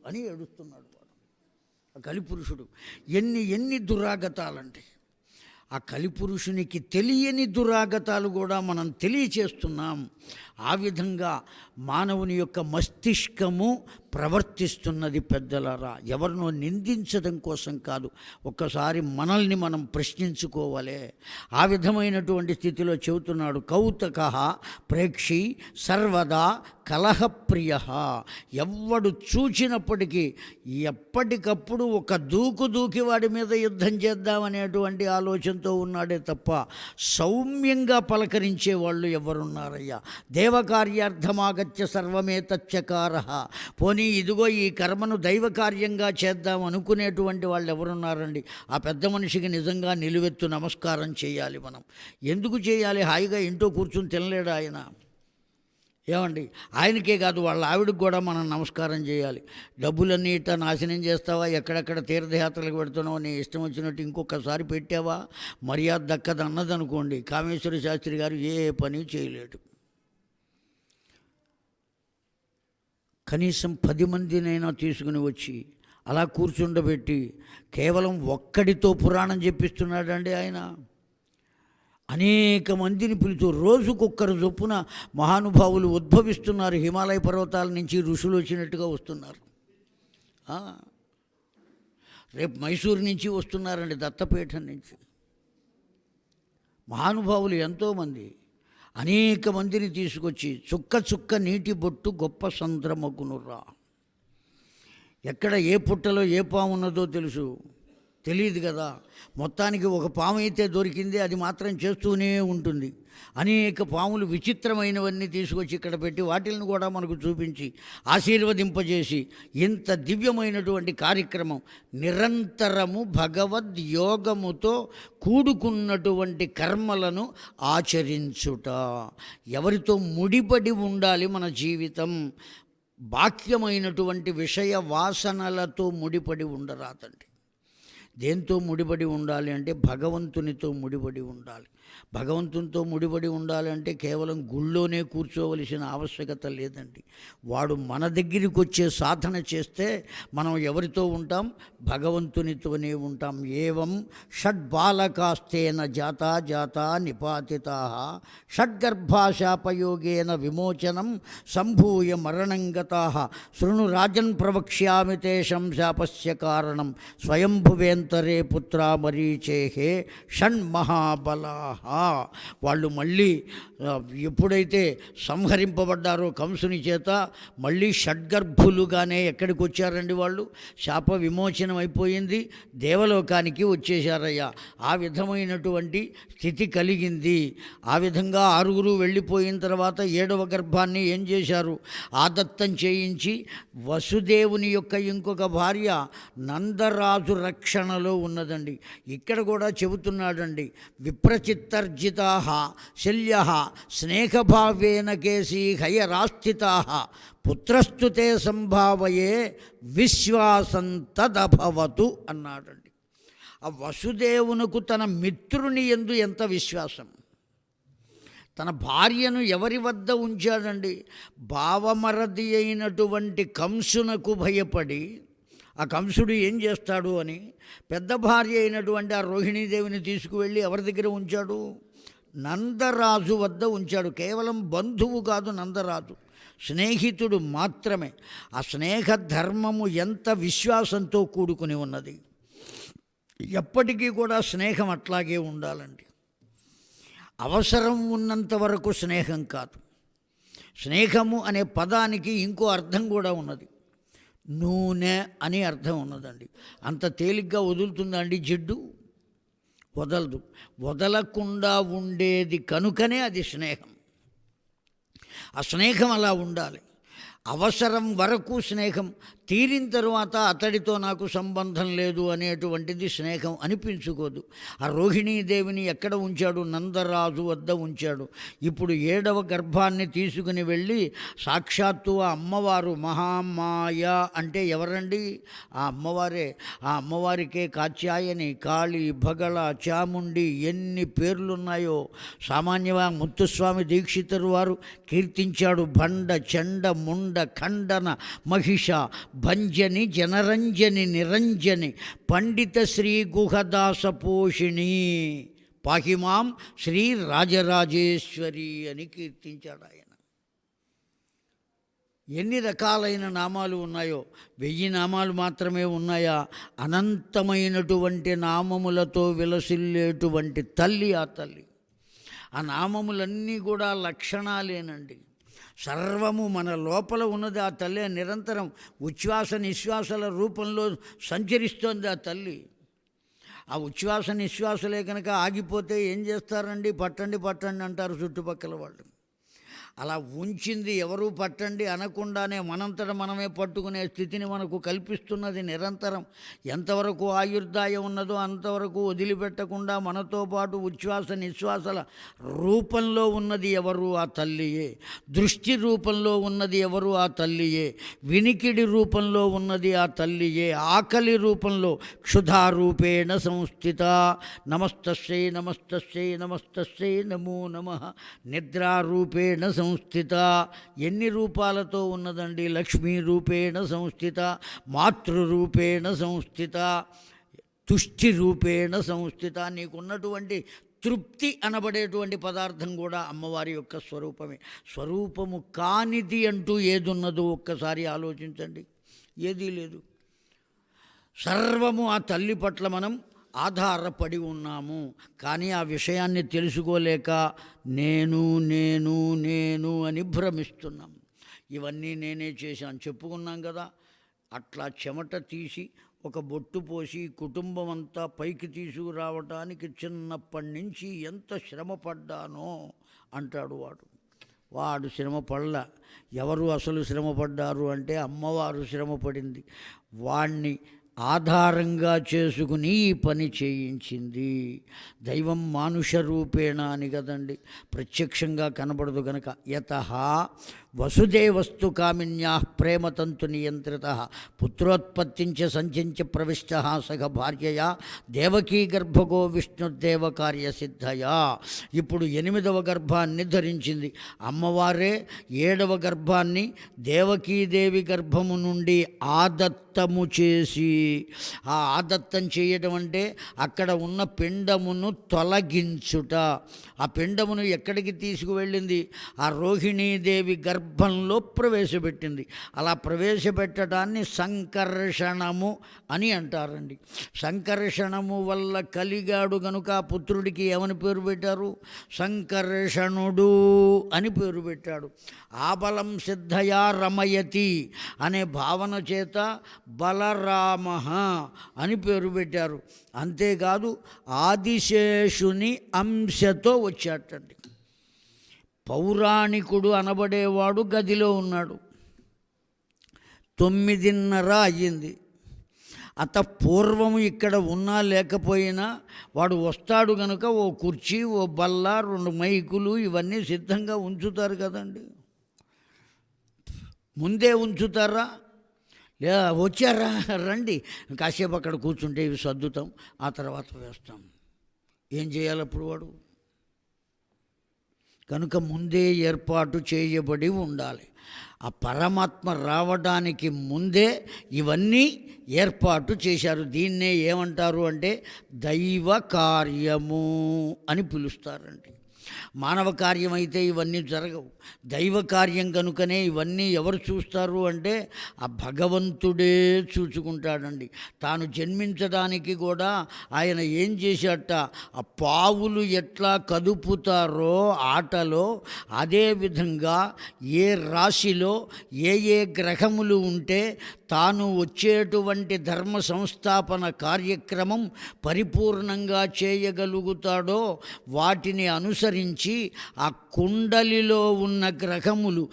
అని ఏడుస్తున్నాడు కలిపురుషుడు. ఎన్ని దురాగతాలండి. ఆ కలిపురుషునికి తెలియని దురాగతాలు కూడా మనం తెలియచేస్తున్నాం. ఆ విధంగా మానవుని యొక్క మస్తిష్కము ప్రవర్తిస్తున్నది పెద్దలారా. ఎవరినో నిందించడం కోసం కాదు, ఒక్కసారి మనల్ని మనం ప్రశ్నించుకోవాలి. ఆ విధమైనటువంటి స్థితిలో చెబుతున్నాడు, కౌతక ప్రేక్షి సర్వదా కలహప్రియ. ఎవ్వడు చూచినప్పటికీ ఎప్పటికప్పుడు ఒక దూకి వాడి మీద యుద్ధం చేద్దామనేటువంటి ఆలోచనతో ఉన్నాడే తప్ప సౌమ్యంగా పలకరించే వాళ్ళు ఎవరున్నారయ్యా? దేవకార్యార్థమాగత్య సర్వమేతచ్చకార. పోనీ ఇదిగో ఈ కర్మను దైవకార్యంగా చేద్దాం అనుకునేటువంటి వాళ్ళు ఎవరున్నారండి? ఆ పెద్ద మనిషికి నిజంగా నిలువెత్తు నమస్కారం చేయాలి మనం. ఎందుకు చేయాలి? హాయిగా ఇంట్లో కూర్చుని తినలేడు ఆయన. ఏమండి, ఆయనకే కాదు వాళ్ళ ఆవిడకి కూడా మనం నమస్కారం చేయాలి. డబ్బులన్నీ ఇట్లా నాశనం చేస్తావా, ఎక్కడెక్కడ తీర్థయాత్రలకు పెడుతున్నావు, నీ ఇష్టం వచ్చినట్టు ఇంకొకసారి పెట్టావా, మర్యాద దక్కదు అన్నదనుకోండి, కామేశ్వర శాస్త్రి గారు ఏ పని చేయలేడు. కనీసం 10 మందినైనా తీసుకుని వచ్చి అలా కూర్చుండబెట్టి కేవలం ఒక్కడితో పురాణం చెప్పిస్తున్నాడండి ఆయన. అనేక మందిని పిలుచు రోజుకొక్కరు చొప్పున మహానుభావులు ఉద్భవిస్తున్నారు. హిమాలయ పర్వతాల నుంచి ఋషులు వచ్చినట్టుగా వస్తున్నారు. రేపు మైసూరు నుంచి వస్తున్నారండి, దత్తపీఠం నుంచి మహానుభావులు ఎంతోమంది. అనేక మందిని తీసుకొచ్చి చుక్క నీటి బొట్టు గొప్ప సంద్రమగునురా. ఎక్కడ ఏ పుట్టలో ఏ పాము ఉన్నదో తెలియదు కదా. మొత్తానికి ఒక పాము అయితే దొరికింది, అది మాత్రం చేస్తూనే ఉంటుంది. అనేక పాములు విచిత్రమైనవన్నీ తీసుకొచ్చి ఇక్కడ పెట్టి వాటిని కూడా మనకు చూపించి ఆశీర్వదింపజేసి ఇంత దివ్యమైనటువంటి కార్యక్రమం నిరంతరము భగవద్ యోగముతో కూడుకున్నటువంటి కర్మలను ఆచరించుట. ఎవరితో ముడిపడి ఉండాలి మన జీవితం? బాహ్యమైనటువంటి విషయ వాసనలతో ముడిపడి ఉండరాదండి. దేంతో ముడిపడి ఉండాలి అంటే భగవంతునితో ముడిపడి ఉండాలి. భగవంతునితో ముడిపడి ఉండాలంటే కేవలం గుళ్ళోనే కూర్చోవలసిన ఆవశ్యకత లేదండి. వాడు మన దగ్గరికి వచ్చే సాధన చేస్తే మనం ఎవరితో ఉంటాం? భగవంతునితోనే ఉంటాం. ఏవం షడ్బాలకాస్తేన జాతా నిపాతితా షడ్గర్భాశాపయోగేన విమోచనం సంభూయ మరణంగతా శృణు రాజన్ ప్రవక్ష్యామి తేషం శాపస్య కారణం స్వయంభువేంద్ర అభ్యంతరే పుత్ర మరీచేహే షణ్మహాబలాహ. వాళ్ళు మళ్ళీ ఎప్పుడైతే సంహరింపబడ్డారో కంసుని చేత మళ్ళీ షడ్గర్భులుగానే ఎక్కడికి వచ్చారండి వాళ్ళు? శాప విమోచనం అయిపోయింది, దేవలోకానికి వచ్చేశారయ్యా. ఆ విధమైనటువంటి స్థితి కలిగింది. ఆ విధంగా 6 వెళ్ళిపోయిన తర్వాత 7వ గర్భాన్ని ఏం చేశారు? ఆదత్తం చేయించి వసుదేవుని యొక్క ఇంకొక భార్య నందరాజు రక్షణలో ఉన్నదండి. ఇక్కడ కూడా చెబుతున్నాడండి, విప్రచిత్తర్జితా శల్య స్నేహభావేన కేసీ హయరాస్థితా పుత్రస్తుతే సంభావయే విశ్వాసం తదభవతు అన్నాడండి. ఆ వసుదేవునకు తన మిత్రుని యందు ఎంత విశ్వాసం! తన భార్యను ఎవరి వద్ద ఉంచాడండి? భావమరది అయినటువంటి కంసునకు భయపడి, ఆ కంసుడు ఏం చేస్తాడు అని పెద్ద భార్య అయినటువంటి ఆ రోహిణీదేవిని తీసుకువెళ్ళి ఎవరి దగ్గర ఉంచాడు? నందరాజు వద్ద ఉంచాడు. కేవలం బంధువు కాదు నందరాజు, స్నేహితుడు మాత్రమే. ఆ స్నేహ ధర్మము ఎంత విశ్వాసంతో కూడుకుని ఉన్నది! ఎప్పటికీ కూడా స్నేహం అట్లాగే ఉండాలండి. అవసరం ఉన్నంత వరకు స్నేహం కాదు. స్నేహము అనే పదానికి ఇంకో అర్థం కూడా ఉన్నది, నూనె అని అర్థం ఉన్నదండి. అంత తేలిగ్గా వదులుతుందా అండి జిడ్డు? వదలదు. వదలకుండా ఉండేది కనుకనే అది స్నేహం. ఆ స్నేహం అలా ఉండాలి. అవసరం వరకు స్నేహం, తీరిన తరువాత అతడితో నాకు సంబంధం లేదు అనేటువంటిది స్నేహం అనిపించుకోదు. ఆ రోహిణీదేవిని ఎక్కడ ఉంచాడు? నందరాజు వద్ద ఉంచాడు. ఇప్పుడు 7వ గర్భాన్ని తీసుకుని వెళ్ళి సాక్షాత్తు ఆ అమ్మవారు మహామాయ అంటే ఎవరండి? ఆ అమ్మవారే. ఆ అమ్మవారికే కాత్యాయని, కాళి, భగళ, చాముండి ఎన్ని పేర్లున్నాయో సామాన్యంగా ముత్తుస్వామి దీక్షితరు వారు కీర్తించాడు. భండ, చండ, ముండ, ఖండన, మహిష, భంజని, జనరంజని, నిరంజని, పండిత శ్రీ గుహదాస పోషిణి, పాహిమాం శ్రీ రాజరాజేశ్వరి అని కీర్తించాడు ఆయన. ఎన్ని రకాలైన నామాలు ఉన్నాయో! 1000 నామాలు మాత్రమే ఉన్నాయా? అనంతమైనటువంటి నామములతో విలసిల్లేటువంటి తల్లి ఆ తల్లి. ఆ నామములన్నీ కూడా లక్షణాలేనండి. సర్వము మన లోపల ఉన్నది ఆ తల్లి. నిరంతరం ఉచ్ఛ్వాస నిశ్వాసల రూపంలో సంచరిస్తోంది ఆ తల్లి. ఆ ఉచ్ఛ్వాస నిశ్వాసలే కనుక ఆగిపోతే ఏం చేస్తారండి? పట్టండి పట్టండి అంటారు చుట్టుపక్కల వాళ్ళు. అలా ఉంచింది ఎవరు పట్టండి అనకుండానే మనంతట మనమే పట్టుకునే స్థితిని మనకు కల్పిస్తున్నది నిరంతరం. ఎంతవరకు ఆయుర్దాయం ఉన్నదో అంతవరకు వదిలిపెట్టకుండా మనతో పాటు ఉచ్ఛ్వాస నిశ్వాసల రూపంలో ఉన్నది ఎవరు? ఆ తల్లియే. దృష్టి రూపంలో ఉన్నది ఎవరు? ఆ తల్లియే. వినికిడి రూపంలో ఉన్నది ఆ తల్లియే. ఆకలి రూపంలో క్షుధారూపేణ సంస్థిత. నమస్తస్యై నమస్తస్యై నమస్తస్యై నమో నమః. నిద్రారూపేణ సంస్థిత. ఎన్ని రూపాలతో ఉన్నదండి? లక్ష్మీ రూపేణ సంస్థిత, మాతృరూపేణ సంస్థిత, తుష్టి రూపేణ సంస్థిత. నీకున్నటువంటి తృప్తి అనబడేటువంటి పదార్థం కూడా అమ్మవారి యొక్క స్వరూపమే. స్వరూపము కానిది అంటూ ఏదున్నదో ఒక్కసారి ఆలోచించండి. ఏదీ లేదు. సర్వము ఆ తల్లి పట్ల మనం ఆధారపడి ఉన్నాము. కానీ ఆ విషయాన్ని తెలుసుకోలేక నేను నేను నేను అని భ్రమిస్తున్నాం. ఇవన్నీ నేనే చేశాను చెప్పుకున్నాం కదా. అట్లా చెమట తీసి ఒక బొట్టు పోసి కుటుంబం అంతా పైకి తీసుకురావటానికి చిన్నప్పటి నుంచి ఎంత శ్రమ పడ్డానో అంటాడు వాడు శ్రమ పడల. ఎవరు అసలు శ్రమ పడ్డారు అంటే అమ్మవారు శ్రమ పడింది. వాణ్ణి ఆధారంగా చేసుకుని ఈ పని చేయించింది. దైవం మానుష రూపేణ అని కదండి, ప్రత్యక్షంగా కనబడదు గనక. యతః వసుదేవస్తు కామిన్యా ప్రేమతంతు నియంత్రిత పుత్రోత్పత్తించ సంచించ ప్రవిష్ట సఖ భార్యయా దేవకీ గర్భగో విష్ణుదేవ కార్యసిద్ధయా. ఇప్పుడు 8వ గర్భాన్ని ధరించింది అమ్మవారే. 7వ గర్భాన్ని దేవకీదేవి గర్భము నుండి ఆదత్తము చేసి ఆ ఆదత్తం చేయటం అంటే అక్కడ ఉన్న పిండమును తొలగించుట. ఆ పిండమును ఎక్కడికి తీసుకువెళ్ళింది? ఆ రోహిణీదేవి గర్భంలో ప్రవేశపెట్టింది. అలా ప్రవేశపెట్టడాన్ని సంకర్షణము అని అంటారండి. సంకర్షణము వల్ల కలిగాడు గనుక ఆ పుత్రుడికి ఏమని పేరు పెట్టారు? సంకర్షణుడు అని పేరు పెట్టాడు. ఆబలం సిద్ధయా రమయతి అనే భావన చేత బలరామ అని పేరు పెట్టారు. అంతేకాదు ఆదిశేషుని అంశతో వచ్చాటండి. పౌరాణికుడు అనబడేవాడు గదిలో ఉన్నాడు. 9:30 అయ్యింది. పూర్వము ఇక్కడ ఉన్నా లేకపోయినా వాడు వస్తాడు కనుక ఓ కుర్చీ, ఓ బల్ల, 2 మైకులు ఇవన్నీ సిద్ధంగా ఉంచుతారు కదండి. ముందే ఉంచుతారా? వచ్చారా, రండి, కాసేపు అక్కడ కూర్చుంటే ఇవి సర్దుతాం, ఆ తర్వాత వేస్తాం. ఏం చేయాలి అప్పుడు వాడు? కనుక ముందే ఏర్పాటు చేయబడి ఉండాలి. ఆ పరమాత్మ రావడానికి ముందే ఇవన్నీ ఏర్పాటు చేశారు. దీన్నే ఏమంటారు అంటే దైవ కార్యము అని పిలుస్తారండి. మానవ కార్యం అయితే ఇవన్నీ జరగవు. దైవ కార్యం కనుకనే ఇవన్నీ ఎవరు చూస్తారు అంటే ఆ భగవంతుడే చూసుకుంటాడండి. తాను జన్మించడానికి కూడా ఆయన ఏం చేశాట? ఆ పావులు ఎట్లా కదుపుతారో ఆటలో, అదేవిధంగా ఏ రాశిలో ఏ గ్రహములు ఉంటే తాను వచ్చేటువంటి ధర్మ సంస్థాపన కార్యక్రమం పరిపూర్ణంగా చేయగలుగుతాడో వాటిని అనుసరించి ఆ కుండలిలో ఉన్న గ్రహములు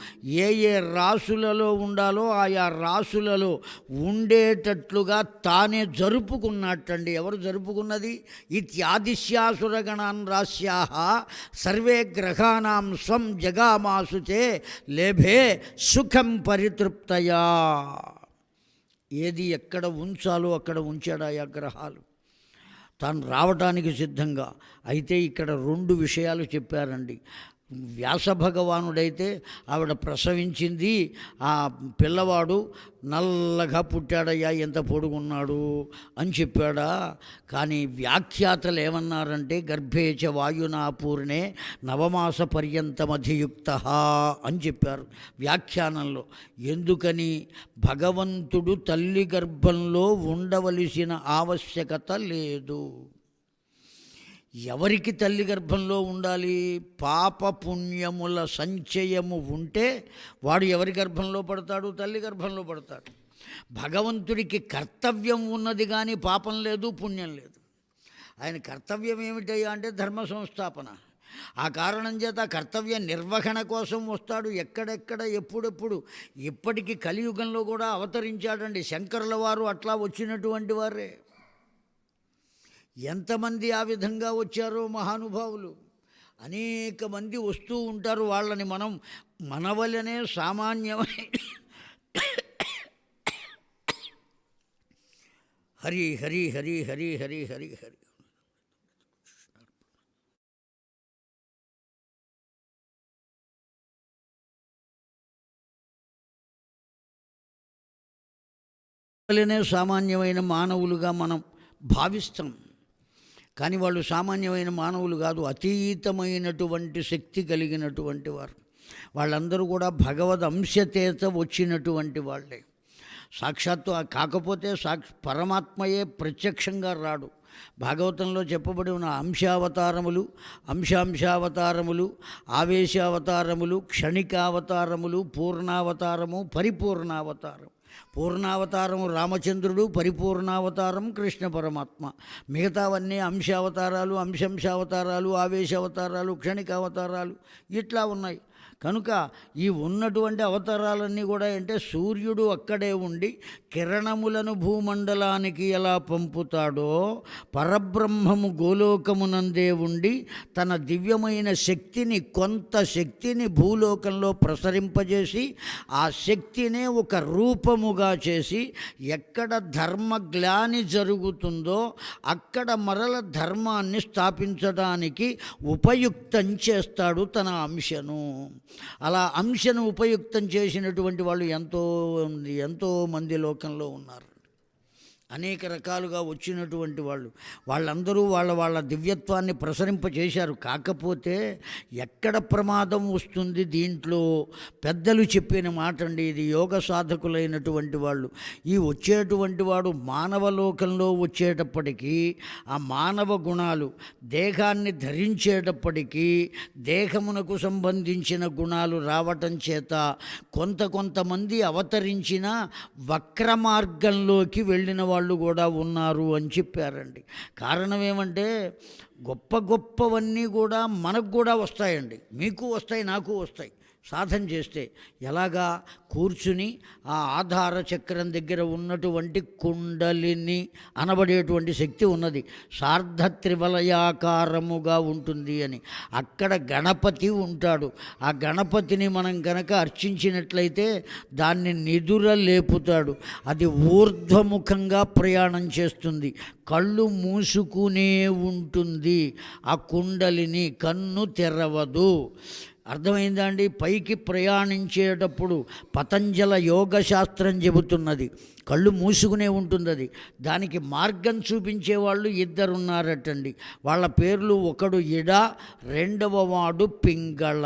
ఏ రాసులలో ఉండాలో ఆయా రాసులలో ఉండేటట్లుగా తానే జరుపుకున్నట్టండి. ఎవరు జరుపుకున్నది? ఇత్యాదిశ్యాసురగణాన్ రాశ్యాః సర్వే గ్రహానాం స్వం జగామాసుచే లేభే సుఖం పరితృప్తయా. ఏది ఎక్కడ ఉంచాలో అక్కడ ఉంచాడు ఆయా గ్రహాలు. తాను రావటానికి సిద్ధంగా. అయితే ఇక్కడ 2 విషయాలు చెప్పారండి. వ్యాస భగవానుడైతే ఆవిడ ప్రసవించింది, ఆ పిల్లవాడు నల్లగా పుట్టాడయ్యా, ఎంత పొడుగున్నాడు అని చెప్పాడా. కానీ వ్యాఖ్యాతలు ఏమన్నారంటే గర్భేచ వాయునా పూర్ణే నవమాస పర్యంతమధియుక్త అని చెప్పారు వ్యాఖ్యానంలో. ఎందుకని? భగవంతుడు తల్లి గర్భంలో ఉండవలసిన ఆవశ్యకత లేదు. ఎవరికి తల్లి గర్భంలో ఉండాలి? పాప పుణ్యముల సంచయము ఉంటే వాడు ఎవరి గర్భంలో పడతాడు? తల్లి గర్భంలో పడతాడు. భగవంతుడికి కర్తవ్యం ఉన్నది కానీ పాపం లేదు, పుణ్యం లేదు. ఆయన కర్తవ్యం ఏమిటయ్యా అంటే ధర్మ సంస్థాపన. ఆ కారణం చేత కర్తవ్య నిర్వహణ కోసం వస్తాడు. ఎక్కడెక్కడ ఎప్పుడెప్పుడు ఇప్పటికీ కలియుగంలో కూడా అవతరించాడండి. శంకరుల వారు అట్లా వచ్చినటువంటి వారే. ఎంతమంది ఆ విధంగా వచ్చారో మహానుభావులు. అనేక మంది వస్తూ ఉంటారు. వాళ్ళని మనం మనవలనే సామాన్యమై హరి హరి హరి హరి హరి హరి హరి వలనే సామాన్యమైన మానవులుగా మనం భావిస్తాం. కానీ వాళ్ళు సామాన్యమైన మానవులు కాదు, అతీతమైనటువంటి శక్తి కలిగినటువంటి వారు. వాళ్ళందరూ కూడా భగవద్ అంశతేత వచ్చినటువంటి వాళ్ళే. సాక్షాత్తు కాకపోతే పరమాత్మయే ప్రత్యక్షంగా రాడు. భాగవతంలో చెప్పబడి ఉన్న అంశావతారములు, అంశాంశావతారములు, ఆవేశావతారములు, క్షణికావతారములు, పూర్ణావతారము, పరిపూర్ణావతారం. పూర్ణావతారము రామచంద్రుడు, పరిపూర్ణావతారం కృష్ణ పరమాత్మ. మిగతావన్నీ అంశావతారాలు, అంశాంశావతారాలు, ఆవేశావతారాలు, క్షణికావతారాలు ఇట్లా ఉన్నాయి. కనుక ఈ ఉన్నటువంటి అవతారాలన్నీ కూడా అంటే సూర్యుడు అక్కడే ఉండి కిరణములను భూమండలానికి ఎలా పంపుతాడో పరబ్రహ్మము గోలోకమునందే ఉండి తన దివ్యమైన శక్తిని, కొంత శక్తిని భూలోకంలో ప్రసరింపజేసి ఆ శక్తినే ఒక రూపముగా చేసి ఎక్కడ ధర్మగ్లాని జరుగుతుందో అక్కడ మరల ధర్మాన్ని స్థాపించడానికి ఉపయుక్తం చేస్తాడు తన అంశను. అలా అంశను ఉపయుక్తం చేసినటువంటి వాళ్ళు ఎంతో మంది లోకంలో ఉన్నారు. అనేక రకాలుగా వచ్చినటువంటి వాళ్ళందరూ వాళ్ళ దివ్యత్వాన్ని ప్రసరింపచేశారు. కాకపోతే ఎక్కడ ప్రమాదం వస్తుంది దీంట్లో, పెద్దలు చెప్పిన మాట అండి ఇది. యోగ సాధకులైనటువంటి వాళ్ళు ఈ వచ్చేటువంటి వాడు మానవలోకంలో వచ్చేటప్పటికీ ఆ మానవ గుణాలు దేహాన్ని ధరించేటప్పటికీ దేహమునకు సంబంధించిన గుణాలు రావటం చేత కొంతమంది అవతరించిన వక్ర మార్గంలోకి వెళ్ళిన వాళ్ళు కూడా ఉన్నారు అని చెప్పారండి. కారణం ఏమంటే గొప్పవన్నీ కూడా మనకు కూడా వస్తాయండి, మీకు వస్తాయి, నాకు వస్తాయి సాధన చేస్తే. ఎలాగా? కూర్చుని ఆ ఆధార చక్రం దగ్గర ఉన్నటువంటి కుండలిని అనబడేటువంటి శక్తి ఉన్నది, సార్ధత్రివలయాకారముగా ఉంటుంది అని. అక్కడ గణపతి ఉంటాడు. ఆ గణపతిని మనం కనుక అర్చించినట్లయితే దాన్ని నిదుర లేపుతాడు. అది ఊర్ధ్వముఖంగా ప్రయాణం చేస్తుంది, కళ్ళు మూసుకునే ఉంటుంది. ఆ కుండలిని కన్ను తెరవదు. అర్థమైందా అండి? పైకి ప్రయాణించేటప్పుడు పతంజల యోగ శాస్త్రం చెబుతున్నది కళ్ళు మూసుకునే ఉంటుంది అది. దానికి మార్గం చూపించేవాళ్ళు ఇద్దరున్నారటండి. వాళ్ళ పేర్లు ఒకడు ఇడ, రెండవ వాడు పింగళ.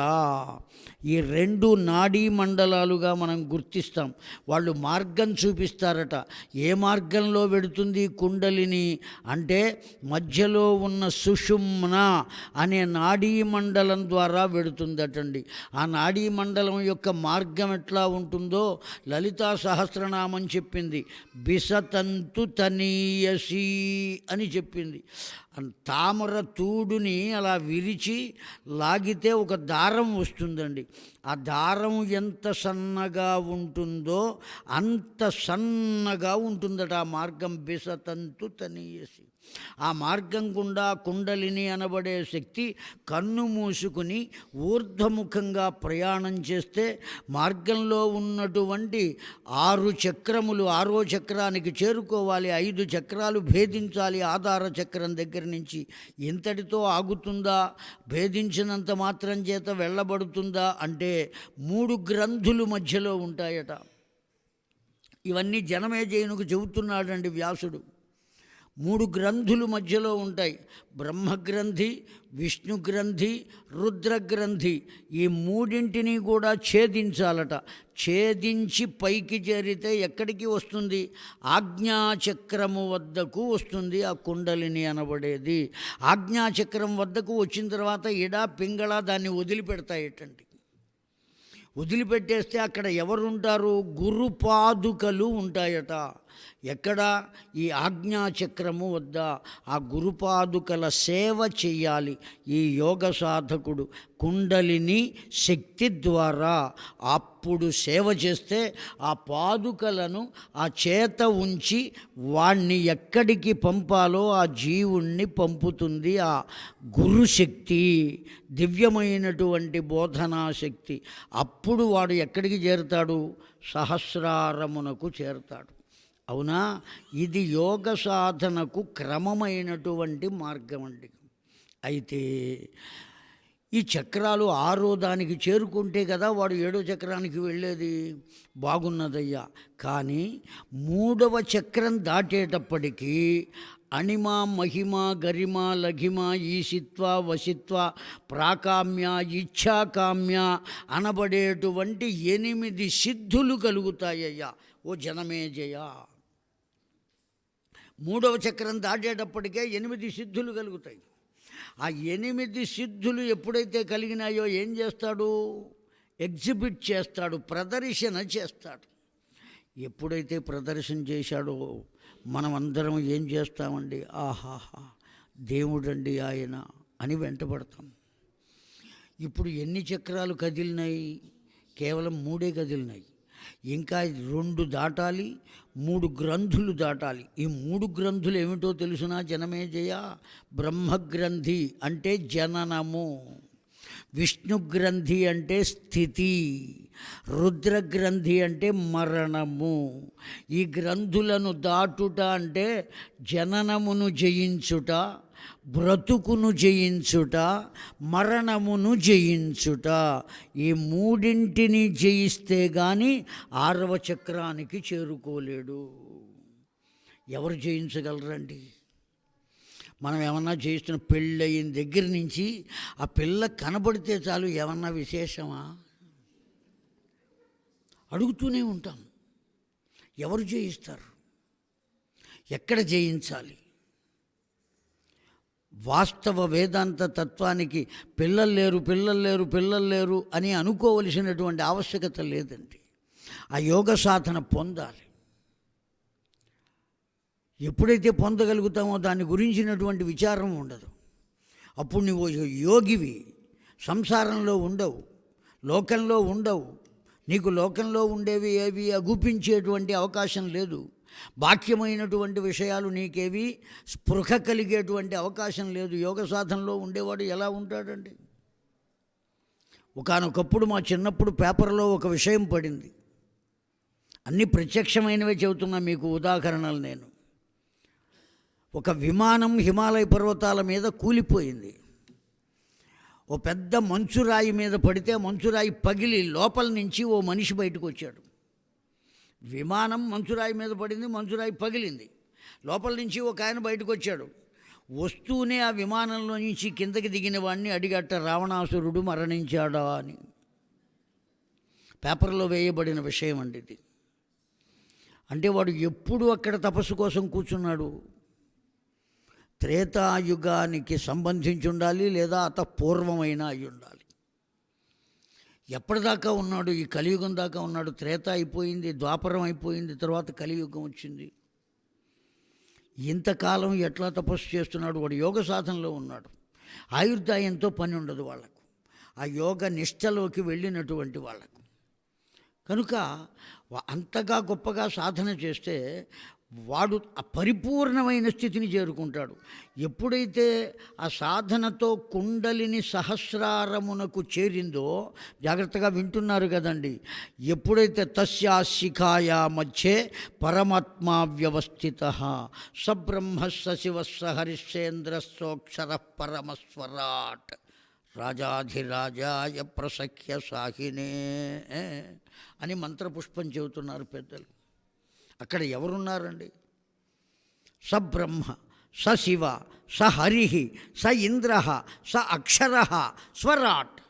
ఈ రెండు నాడీ మండలాలుగా మనం గుర్తిస్తాం. వాళ్ళు మార్గం చూపిస్తారట. ఏ మార్గంలో వెడుతుంది కుండలిని అంటే మధ్యలో ఉన్న సుషుమ్న అనే నాడీ మండలం ద్వారా వెడుతుందటండి. ఆ నాడీ మండలం యొక్క మార్గం ఎట్లా ఉంటుందో లలితా సహస్రనామం చెప్పింది. బిసతంతు తనీయసి అని చెప్పింది. తామర తూడుని అలా విరిచి లాగితే ఒక దారం వస్తుందండి. ఆ దారం ఎంత సన్నగా ఉంటుందో అంత సన్నగా ఉంటుందట ఆ మార్గం. బిసతంతు తనీయసి. ఆ మార్గం గుండా కుండలిని అనబడే శక్తి కన్ను మూసుకుని ఊర్ధ్వముఖంగా ప్రయాణం చేస్తే మార్గంలో ఉన్నటువంటి 6 చక్రములు 6వ చక్రానికి చేరుకోవాలి. 5 చక్రాలు భేదించాలి ఆధార చక్రం దగ్గర నుంచి. ఇంతటితో ఆగుతుందా? భేదించినంత మాత్రం చేత వెళ్ళబడుతుందా అంటే 3 గ్రంథులు మధ్యలో ఉంటాయట. ఇవన్నీ జనమేజయునికి చెబుతున్నాడండి వ్యాసుడు. 3 గ్రంథులు మధ్యలో ఉంటాయి. బ్రహ్మగ్రంథి, విష్ణుగ్రంథి, రుద్రగ్రంథి. ఈ మూడింటిని కూడా ఛేదించాలట. ఛేదించి పైకి చేరితే ఎక్కడికి వస్తుంది? ఆజ్ఞాచక్రము వద్దకు వస్తుంది ఆ కుండలిని అనబడేది. ఆజ్ఞాచక్రం వద్దకు వచ్చిన తర్వాత ఇడ, పింగళ దాన్ని వదిలిపెడతాయటండి. వదిలిపెట్టేస్తే అక్కడ ఎవరుంటారు? గురుపాదుకలు ఉంటాయట. ఎక్కడ? ఈ ఆజ్ఞాచక్రము వద్ద. ఆ గురుపాదుకల సేవ చెయ్యాలి ఈ యోగ సాధకుడు కుండలిని శక్తి ద్వారా. అప్పుడు సేవ చేస్తే ఆ పాదుకలను ఆ చేత ఉంచి వాణ్ణి ఎక్కడికి పంపాలో ఆ జీవుణ్ణి పంపుతుంది ఆ గురుశక్తి, దివ్యమైనటువంటి బోధనా శక్తి. అప్పుడు వాడు ఎక్కడికి చేరుతాడు? సహస్రారమునకు చేరుతాడు. అవునా? ఇది యోగ సాధనకు క్రమమైనటువంటి మార్గం అండి. అయితే ఈ చక్రాలు 6వ దానికి చేరుకుంటే కదా వాడు 7వ చక్రానికి వెళ్ళేది. బాగున్నదయ్యా. కానీ 3వ చక్రం దాటేటప్పటికీ అణిమ, మహిమ, గరిమ, లఘిమ, ఈశిత్వ, వశిత్వ, ప్రాకామ్య, ఇచ్ఛాకామ్య అనబడేటువంటి 8 సిద్ధులు కలుగుతాయ్యా ఓ జనమేజయ. 3వ చక్రం దాటేటప్పటికే 8 సిద్ధులు కలుగుతాయి. ఆ 8 సిద్ధులు ఎప్పుడైతే కలిగినాయో ఏం చేస్తాడు? ఎగ్జిబిట్ చేస్తాడు, ప్రదర్శన చేస్తాడు. ఎప్పుడైతే ప్రదర్శన చేశాడో మనమందరం ఏం చేస్తామండి? ఆహాహా దేవుడండి ఆయన అని వెంటబడతాం. ఇప్పుడు ఎన్ని చక్రాలు కదిలినాయి? కేవలం 3 కదిలినాయి. ఇంకా 2 దాటాలి, 3 గ్రంథులు దాటాలి. ఈ 3 గ్రంథులు ఏమిటో తెలుసునా జనమేజయ? బ్రహ్మగ్రంథి అంటే జననము, విష్ణుగ్రంథి అంటే స్థితి, రుద్రగ్రంథి అంటే మరణము. ఈ గ్రంథులను దాటుట అంటే జననమును జయించుట, బ్రతుకును జయించుట, మరణమును జయించుట. ఈ 3 జయిస్తే కానీ 6వ చక్రానికి చేరుకోలేడు. ఎవరు జయించగలరండి? మనం ఏమన్నా చేస్తున్న పెళ్ళయిన దగ్గర నుంచి ఆ పిల్ల కనబడితే చాలు ఏమన్నా విశేషమా? అడుగుతూనే ఉంటాం. ఎవరు జయిస్తారు? ఎక్కడ జయించాలి? వాస్తవ వేదాంత తత్వానికి పిల్లలు లేరు అని అనుకోవలసినటువంటి ఆవశ్యకత లేదండి. ఆ యోగ సాధన పొందాలి. ఎప్పుడైతే పొందగలుగుతామో దాని గురించినటువంటి విచారం ఉండదు. అప్పుడు నువ్వు యోగివి, సంసారంలో ఉండవు, లోకంలో ఉండవు. నీకు లోకంలో ఉండేవి ఏవి అగుపించేటువంటి అవకాశం లేదు. బాహ్యమైనటువంటి విషయాలు నీకేవి స్పృహ కలిగేటువంటి అవకాశం లేదు. యోగ సాధనలో ఉండేవాడు ఎలా ఉంటాడండి? ఒకానొకప్పుడు మా చిన్నప్పుడు పేపర్లో ఒక విషయం పడింది. అన్నీ ప్రత్యక్షమైనవే చెబుతున్నా మీకు ఉదాహరణలు. నేను ఒక విమానం హిమాలయ పర్వతాల మీద కూలిపోయింది. ఓ పెద్ద మంచురాయి మీద పడితే మంచురాయి పగిలి లోపల నుంచి ఓ మనిషి బయటకు వచ్చాడు. విమానం మంచురాయి మీద పడింది, మంచురాయి పగిలింది, లోపల నుంచి ఒక ఆయన బయటకు వచ్చాడు. వస్తూనే ఆ విమానంలో నుంచి కిందకి దిగిన వాడిని అడిగట్ట, రావణాసురుడు మరణించాడా అని. పేపర్లో వేయబడిన విషయం అండి ఇది. అంటే వాడు ఎప్పుడు అక్కడ తపస్సు కోసం కూర్చున్నాడు? త్రేతాయుగానికి సంబంధించి ఉండాలి, లేదా అత పూర్వమైన అయి ఉండాలి. ఎప్పటిదాకా ఉన్నాడు? ఈ కలియుగం దాకా ఉన్నాడు. త్రేత అయిపోయింది, ద్వాపరం అయిపోయింది, తర్వాత కలియుగం వచ్చింది. ఇంతకాలం ఎట్లా తపస్సు చేస్తున్నాడు? వాడు యోగ సాధనలో ఉన్నాడు. ఆయుర్దాయంతో పని ఉండదు వాళ్ళకు, ఆ యోగ నిష్టలోకి వెళ్ళినటువంటి వాళ్ళకు. కనుక అంతగా గొప్పగా సాధన చేస్తే వాడు ఆ పరిపూర్ణమైన స్థితిని చేరుకుంటాడు. ఎప్పుడైతే ఆ సాధనతో కుండలిని సహస్రారమునకు చేరిందో, జాగ్రత్తగా వింటున్నారు కదండి, ఎప్పుడైతే తస్యా శిఖాయా మధ్యే పరమాత్మా వ్యవస్థిత సబ్రహ్మ సశివస్స హరిశ్చేంద్రస్సోక్షర పరమస్వరాట్ రాజాధిరాజాయ ప్రసఖ్య సాహినే అని మంత్రపుష్పం చెబుతున్నారు పెద్దలు. అక్కడ ఎవరున్నారండి? సబ్రహ్మ, స శివ, స హరి, స ఇంద్ర, స అక్షర, స్వరాట్.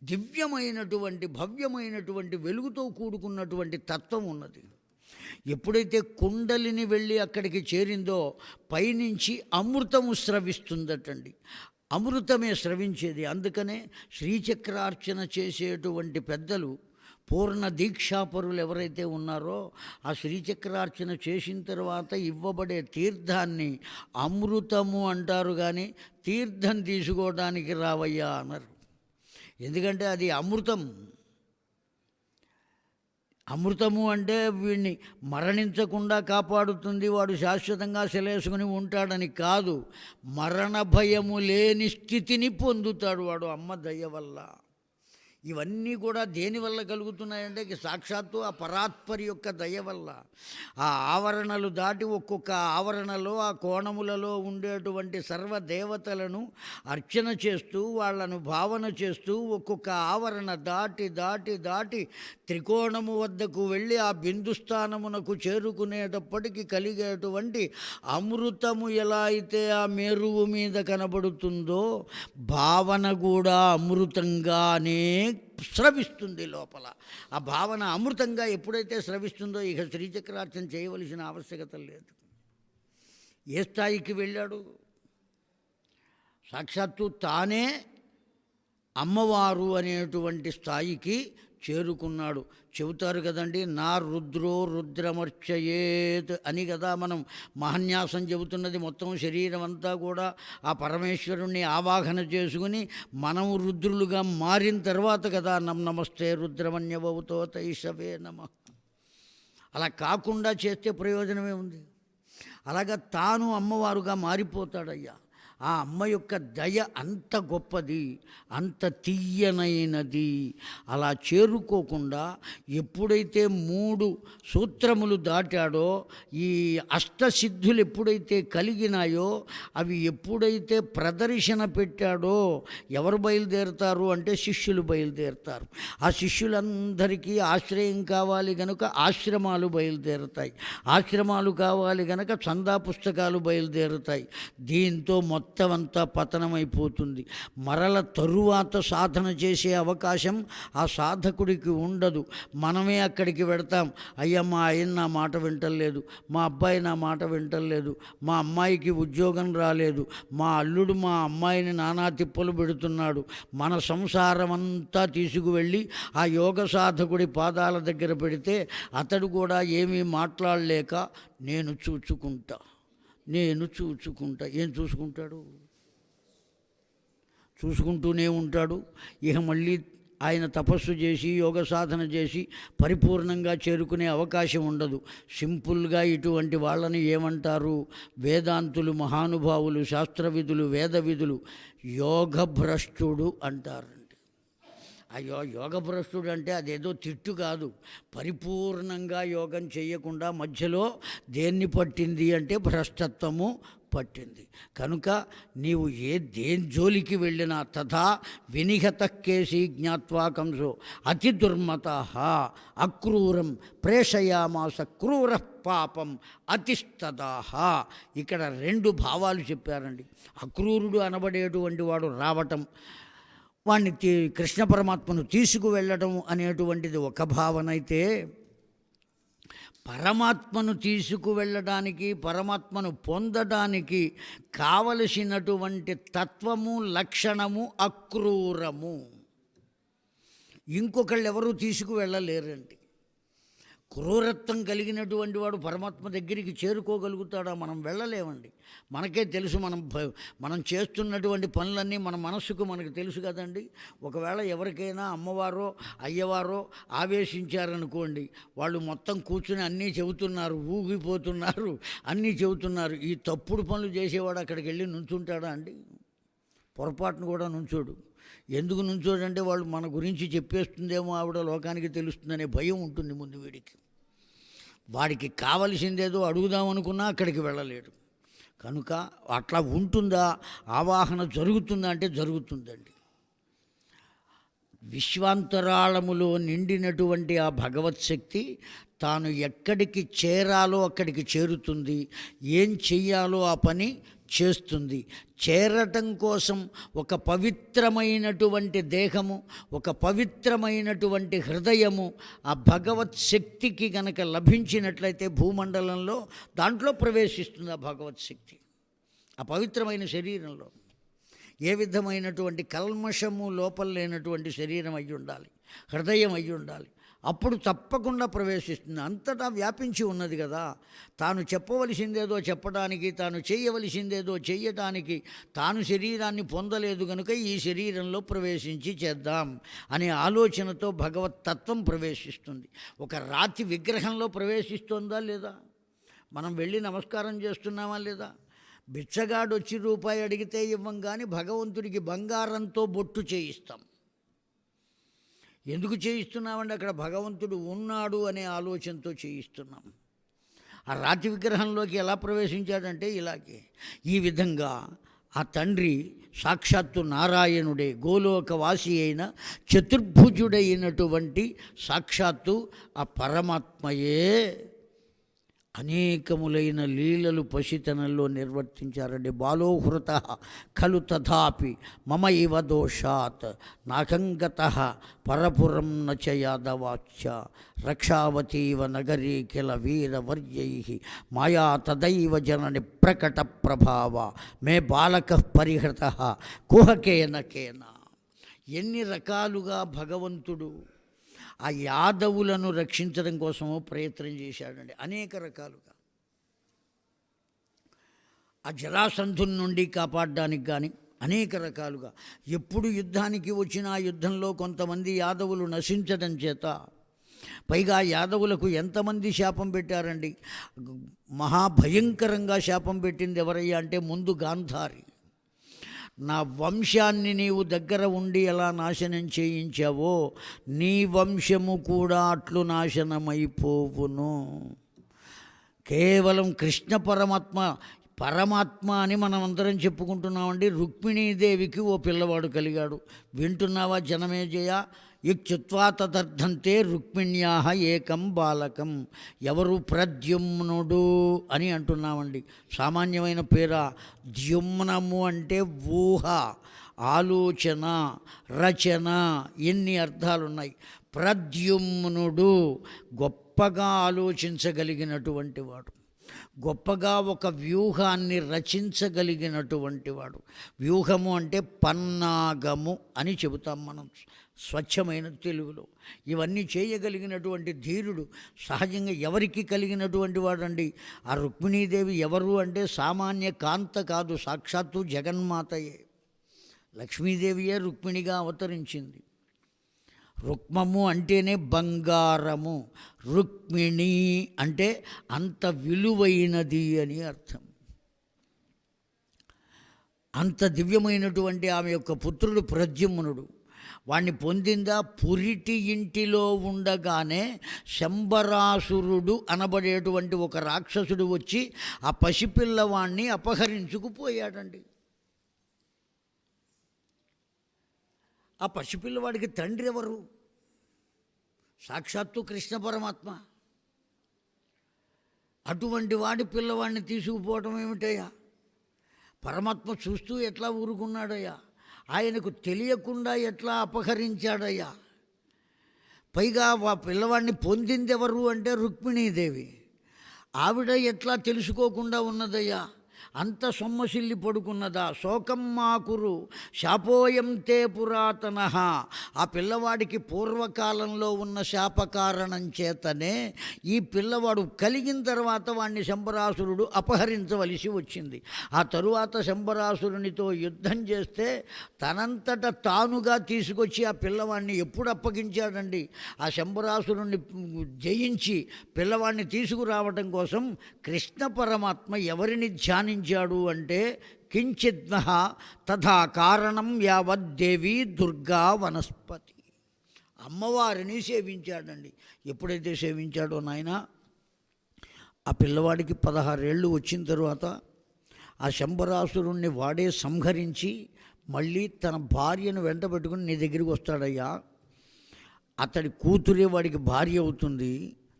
దివ్యమైనటువంటి భవ్యమైనటువంటి వెలుగుతో కూడుకున్నటువంటి తత్వం ఉన్నది. ఎప్పుడైతే కుండలిని వెళ్ళి అక్కడికి చేరిందో పైనుంచి అమృతము స్రవిస్తుందటండి. అమృతమే స్రవించేది. అందుకనే శ్రీచక్రార్చన చేసేటువంటి పెద్దలు, పూర్ణ దీక్షాపరులు ఎవరైతే ఉన్నారో, ఆ శ్రీచక్రార్చన చేసిన తర్వాత ఇవ్వబడే తీర్థాన్ని అమృతము అంటారు, కానీ తీర్థం తీసుకోవడానికి రావయ్యా అన్నారు. ఎందుకంటే అది అమృతం. అమృతము అంటే వీడిని మరణించకుండా కాపాడుతుంది, వాడు శాశ్వతంగా సెలేసుకుని ఉంటాడని కాదు. మరణ భయము లేని స్థితిని పొందుతాడు వాడు అమ్మ దయ వల్ల. ఇవన్నీ కూడా దేనివల్ల కలుగుతున్నాయంటే సాక్షాత్తు ఆ పరాత్పరి యొక్క దయ వల్ల. ఆ ఆవరణలు దాటి ఒక్కొక్క ఆవరణలో ఆ కోణములలో ఉండేటువంటి సర్వదేవతలను అర్చన చేస్తూ వాళ్ళను భావన చేస్తూ ఒక్కొక్క ఆవరణ దాటి దాటి దాటి త్రికోణము వద్దకు వెళ్ళి ఆ బిందుస్థానమునకు చేరుకునేటప్పటికి కలిగేటువంటి అమృతము ఎలా అయితే ఆ మేరువు మీద కనబడుతుందో, భావన కూడా అమృతంగానే స్రవిస్తుంది లోపల. ఆ భావన అమృతంగా ఎప్పుడైతే స్రవిస్తుందో ఇక శ్రీచక్రార్చన చేయవలసిన ఆవశ్యకత లేదు. ఏ స్థాయికి వెళ్ళాడు? సాక్షాత్తు తానే అమ్మవారు అనేటువంటి స్థాయికి చేరుకున్నాడు. చెబుతారు కదండి, నా రుద్రో రుద్రమర్చయేత్ అని కదా మనం మహన్యాసం చెబుతున్నది. మొత్తం శరీరం అంతా కూడా ఆ పరమేశ్వరుణ్ణి ఆవాహన చేసుకుని మనం రుద్రులుగా మారిన తర్వాత కదా నమస్తే రుద్రమన్యవతో తైషవే నమః. అలా కాకుండా చేస్తే ప్రయోజనమే ఉంది. అలాగా తాను అమ్మవారుగా మారిపోతాడయ్యా. ఆ అమ్మ యొక్క దయ అంత గొప్పది, అంత తీయనైనది. అలా చేరుకోకుండా ఎప్పుడైతే 3 సూత్రములు దాటాడో, ఈ అష్టసిద్ధులు ఎప్పుడైతే కలిగినాయో, అవి ఎప్పుడైతే ప్రదర్శన పెట్టాడో, ఎవరు బయలుదేరుతారు అంటే శిష్యులు బయలుదేరుతారు. ఆ శిష్యులందరికీ ఆశ్రయం కావాలి గనుక ఆశ్రమాలు బయలుదేరుతాయి, ఆశ్రమాలు కావాలి గనక చందా పుస్తకాలు బయలుదేరుతాయి. దీంతో మొత్తం అంతా పతనమైపోతుంది. మరల తరువాత సాధన చేసే అవకాశం ఆ సాధకుడికి ఉండదు. మనమే అక్కడికి వెడతాం. అయ్యా, మా ఆయన నా మాట వింటలేదు, మా అబ్బాయి నా మాట వింటలేదు, మా అమ్మాయికి ఉద్యోగం రాలేదు, మా అల్లుడు మా అమ్మాయిని నానా తిప్పలు పెడుతున్నాడు. మన సంసారం అంతా తీసుకువెళ్ళి ఆ యోగ సాధకుడి పాదాల దగ్గర పెడితే అతడు కూడా ఏమీ మాట్లాడలేక నేను చూచుకుంటా ఏం చూసుకుంటాడు? చూసుకుంటూనే ఉంటాడు. ఇక మళ్ళీ ఆయన తపస్సు చేసి యోగ సాధన చేసి పరిపూర్ణంగా చేరుకునే అవకాశం ఉండదు. సింపుల్గా ఇటువంటి వాళ్ళని ఏమంటారు? వేదాంతులు, మహానుభావులు, శాస్త్రవిధులు, వేదవిధులు యోగభ్రష్టుడు అంటారండి. అయ్యో, యోగభ్రష్టుడు అంటే అదేదో తిట్టు కాదు. పరిపూర్ణంగా యోగం చేయకుండా మధ్యలో దేన్ని పట్టింది అంటే భ్రష్టత్వము పట్టింది. కనుక నీవు దేని జోలికి వెళ్ళినా తథా వినిహత కేసి జ్ఞాత్వా కంసో అతి దుర్మత అక్రూరం ప్రేషయామాస క్రూర పాపం అతిస్తదాహ. ఇక్కడ 2 భావాలు చెప్పారండి. అక్రూరుడు అనబడేటువంటి వాడు రావటం, వాణ్ణి కృష్ణ పరమాత్మను తీసుకువెళ్ళడం అనేటువంటిది ఒక భావన అయితే, పరమాత్మను తీసుకువెళ్ళడానికి, పరమాత్మను పొందడానికి కావలసినటువంటి తత్వము, లక్షణము అక్రూరము. ఇంకొకళ్ళు ఎవరూ తీసుకువెళ్ళలేరండి. క్రూరత్వం కలిగినటువంటి వాడు పరమాత్మ దగ్గరికి చేరుకోగలుగుతాడా? మనం వెళ్ళలేమండి. మనకే తెలుసు, మనం చేస్తున్నటువంటి పనులన్నీ మన మనస్సుకు మనకు తెలుసు కదండి. ఒకవేళ ఎవరికైనా అమ్మవారో అయ్యవారో ఆవేశించారనుకోండి, వాళ్ళు మొత్తం కూర్చుని అన్నీ చెబుతున్నారు, ఊగిపోతున్నారు, అన్నీ చెబుతున్నారు. ఈ తప్పుడు పనులు చేసేవాడు అక్కడికి వెళ్ళి నుంచుంటాడా అండి? పొరపాటును కూడా నుంచోడు. ఎందుకు నుంచోడంటే వాళ్ళు మన గురించి చెప్పేస్తుందేమో, ఆవిడ లోకానికి తెలుస్తుందనే భయం ఉంటుంది ముందు వీడికి. వాడికి కావలసిందేదో అడుగుదామనుకున్నా అక్కడికి వెళ్ళలేడు. కనుక అట్లా ఉంటుందా? ఆవాహన జరుగుతుందా అంటే జరుగుతుందండి. విశ్వాంతరాళములో నిండినటువంటి ఆ భగవత్ శక్తి తాను ఎక్కడికి చేరాలో అక్కడికి చేరుతుంది, ఏం చెయ్యాలో ఆ పని చేస్తుంది. చేరటం కోసం ఒక పవిత్రమైనటువంటి దేహము, ఒక పవిత్రమైనటువంటి హృదయము ఆ భగవత్ శక్తికి గనక లభించినట్లయితే భూమండలంలో దాంట్లో ప్రవేశిస్తుంది ఆ భగవత్ శక్తి. ఆ పవిత్రమైన శరీరంలో ఏ విధమైనటువంటి కల్మషము లోపల లేనటువంటి శరీరం అయి ఉండాలి, హృదయం అయి ఉండాలి. అప్పుడు తప్పకుండా ప్రవేశిస్తుంది. అంతటా వ్యాపించి ఉన్నది కదా. తాను చెప్పవలసిందేదో చెప్పడానికి, తాను చేయవలసిందేదో చేయటానికి తాను శరీరాన్ని పొందలేదు కనుక ఈ శరీరంలో ప్రవేశించి చేద్దాం అనే ఆలోచనతో భగవత్ తత్వం ప్రవేశిస్తుంది. ఒక రాతి విగ్రహంలో ప్రవేశిస్తుందా లేదా? మనం వెళ్ళి నమస్కారం చేస్తున్నామా లేదా? బిచ్చగాడు వచ్చి రూపాయి అడిగితే ఇవ్వం, కానీ భగవంతుడికి బంగారంతో బొట్టు చేయిస్తాం. ఎందుకు చేయిస్తున్నామంటే అక్కడ భగవంతుడు ఉన్నాడు అనే ఆలోచనతో చేయిస్తున్నాం. ఆ రాతి విగ్రహంలోకి ఎలా ప్రవేశించాడంటే ఇలాగే. ఈ విధంగా ఆ తండ్రి సాక్షాత్తు నారాయణుడే, గోలోకవాసి అయిన చతుర్భుజుడైనటువంటి సాక్షాత్తు ఆ పరమాత్మయే అనేకములైన లీలలు పసితనంలో నిర్వర్తించారండి. బాలోహృత ఖలు తథాపి మమ ఇవ దోషాత్ నాకంగత పరపురం నచ యాదవాచ్య రక్షావతీవ నగరీ కిల వీరవర్యై మాయా తదైవ జనని ప్రకట ప్రభావ మే బాలక పరిహృత కుహకేన కేన. ఎన్ని రకాలుగా భగవంతుడు ఆ యాదవులను రక్షించడం కోసమో ప్రయత్నం చేశాడండి, అనేక రకాలుగా. ఆ జరాసంధుని నుండి కాపాడడానికి కానీ అనేక రకాలుగా. ఎప్పుడు యుద్ధానికి వచ్చిన ఆ యుద్ధంలో కొంతమంది యాదవులు నశించడం చేత, పైగా యాదవులకు ఎంతమంది శాపం పెట్టారండి. మహాభయంకరంగా శాపం పెట్టింది ఎవరయ్యా అంటే ముందు గాంధారి. నా వంశాన్ని నీవు దగ్గర ఉండి ఎలా నాశనం చేయించావో నీ వంశము కూడా అట్లు నాశనమైపోవును. కేవలం కృష్ణ పరమాత్మ అని మనం అందరం చెప్పుకుంటున్నామండి. రుక్మిణీదేవికి ఓ పిల్లవాడు కలిగాడు. వింటున్నావా జనమేజయ? ఇచ్చుత్వా తదర్థంతే రుక్మిణ్యా ఏకం బాలకం. ఎవరు? ప్రద్యుమ్నుడు అని అంటున్నామండి. సామాన్యమైన పేరా? ద్యుమ్నము అంటే ఊహ, ఆలోచన, రచన, ఎన్ని అర్థాలున్నాయి. ప్రద్యుమ్నుడు గొప్పగా ఆలోచించగలిగినటువంటి వాడు, గొప్పగా ఒక వ్యూహాన్ని రచించగలిగినటువంటి వాడు. వ్యూహము అంటే పన్నాగము అని చెబుతాం మనం స్వచ్ఛమైన తెలుగులో. ఇవన్నీ చేయగలిగినటువంటి ధీరుడు సహజంగా ఎవరికి కలిగినటువంటి వాడండి? ఆ రుక్మిణీదేవి ఎవరు అంటే సామాన్య కాంత కాదు, సాక్షాత్తు జగన్మాతయే. లక్ష్మీదేవియే రుక్మిణిగా అవతరించింది. రుక్మము అంటేనే బంగారము, రుక్మిణి అంటే అంత విలువైనది అని అర్థం. అంత దివ్యమైనటువంటి ఆమె యొక్క పుత్రుడు ప్రద్యుమ్నుడు. వాణ్ణి పొందిందా పురిటి ఇంటిలో ఉండగానే శంబరాసురుడు అనబడేటువంటి ఒక రాక్షసుడు వచ్చి ఆ పసిపిల్లవాణ్ణి అపహరించుకుపోయాడండి. ఆ పసిపిల్లవాడికి తండ్రి ఎవరు? సాక్షాత్తు కృష్ణ పరమాత్మ. అటువంటి వాడి పిల్లవాడిని తీసుకుపోవటం ఏమిటయ్యా? పరమాత్మ చూస్తూ ఎట్లా ఊరుకున్నాడయ్యా? ఆయనకు తెలియకుండా ఎట్లా అపహరించాడయ్యా? పైగా ఆ పిల్లవాడిని పొందింది ఎవరు అంటే రుక్మిణీదేవి. ఆవిడ ఎట్లా తెలుసుకోకుండా ఉన్నదయ్యా? అంత సొమ్మసిల్లి పడుకున్నదా? శోకం మాకురు శాపోయం తే పురాతన. ఆ పిల్లవాడికి పూర్వకాలంలో ఉన్న శాపకారణం చేతనే ఈ పిల్లవాడు కలిగిన తర్వాత వాడిని శంబరాసురుడు అపహరించవలసి వచ్చింది. ఆ తరువాత శంబరాసురునితో యుద్ధం చేస్తే తనంతట తానుగా తీసుకొచ్చి ఆ పిల్లవాడిని ఎప్పుడు అప్పగించాడండి? ఆ శంబరాసురుణ్ణి జయించి పిల్లవాడిని తీసుకురావటం కోసం కృష్ణ పరమాత్మ ఎవరిని ధ్యానించాడు అంటే కించిత్ తథా కారణం యావద్దేవి దుర్గా వనస్పతి. అమ్మవారిని సేవించాడండి. ఎప్పుడైతే సేవించాడో నాయన, ఆ పిల్లవాడికి 16 ఏళ్ళు వచ్చిన తరువాత ఆ శంబరాసురుణ్ణి వాడే సంహరించి మళ్ళీ తన భార్యను వెంట పెట్టుకుని నీ దగ్గరికి వస్తాడయ్యా. అతడి కూతురే వాడికి భార్య అవుతుంది,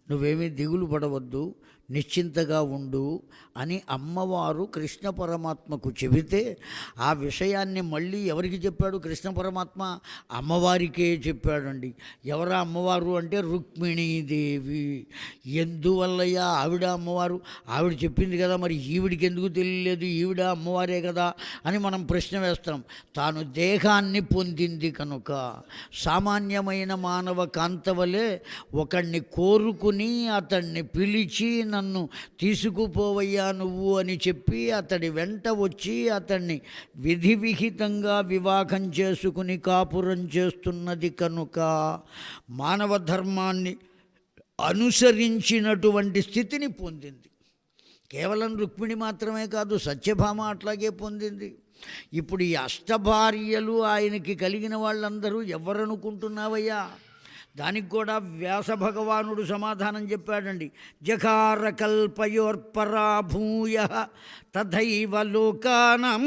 నువ్వేమీ దిగులు పడవద్దు, నిశ్చింతగా ఉండు అని అమ్మవారు కృష్ణ పరమాత్మకు చెబితే ఆ విషయాన్ని మళ్ళీ ఎవరికి చెప్పాడు కృష్ణ పరమాత్మ? అమ్మవారికే చెప్పాడండి. ఎవరా అమ్మవారు అంటే రుక్మిణీదేవి. ఎందువల్లయ్యా ఆవిడ అమ్మవారు? ఆవిడ చెప్పింది కదా, మరి ఈవిడికి ఎందుకు తెలియలేదు? ఈవిడ అమ్మవారే కదా అని మనం ప్రశ్న వేస్తాం. తాను దేహాన్ని పొందింది కనుక సామాన్యమైన మానవ కాంతవలే ఒకడిని కోరుకుని అతన్ని పిలిచి నన్ను తీసుకుపోవయ్యా నువ్వు అని చెప్పి అతడి వెంట వచ్చి అతన్ని విధి విహితంగా వివాహం చేసుకుని కాపురం చేస్తున్నది కనుక మానవ ధర్మాన్ని అనుసరించినటువంటి స్థితిని పొందింది. కేవలం రుక్మిణి మాత్రమే కాదు, సత్యభామ అట్లాగే పొందింది. ఇప్పుడు ఈ అష్టభార్యలు ఆయనకి కలిగిన వాళ్ళందరూ ఎవరనుకుంటున్నావయ్యా? దానికి కూడా వ్యాస భగవానుడు సమాధానం చెప్పాడండి. జకార కల్పయోర్పరాభూయ తథైవ లోకానాం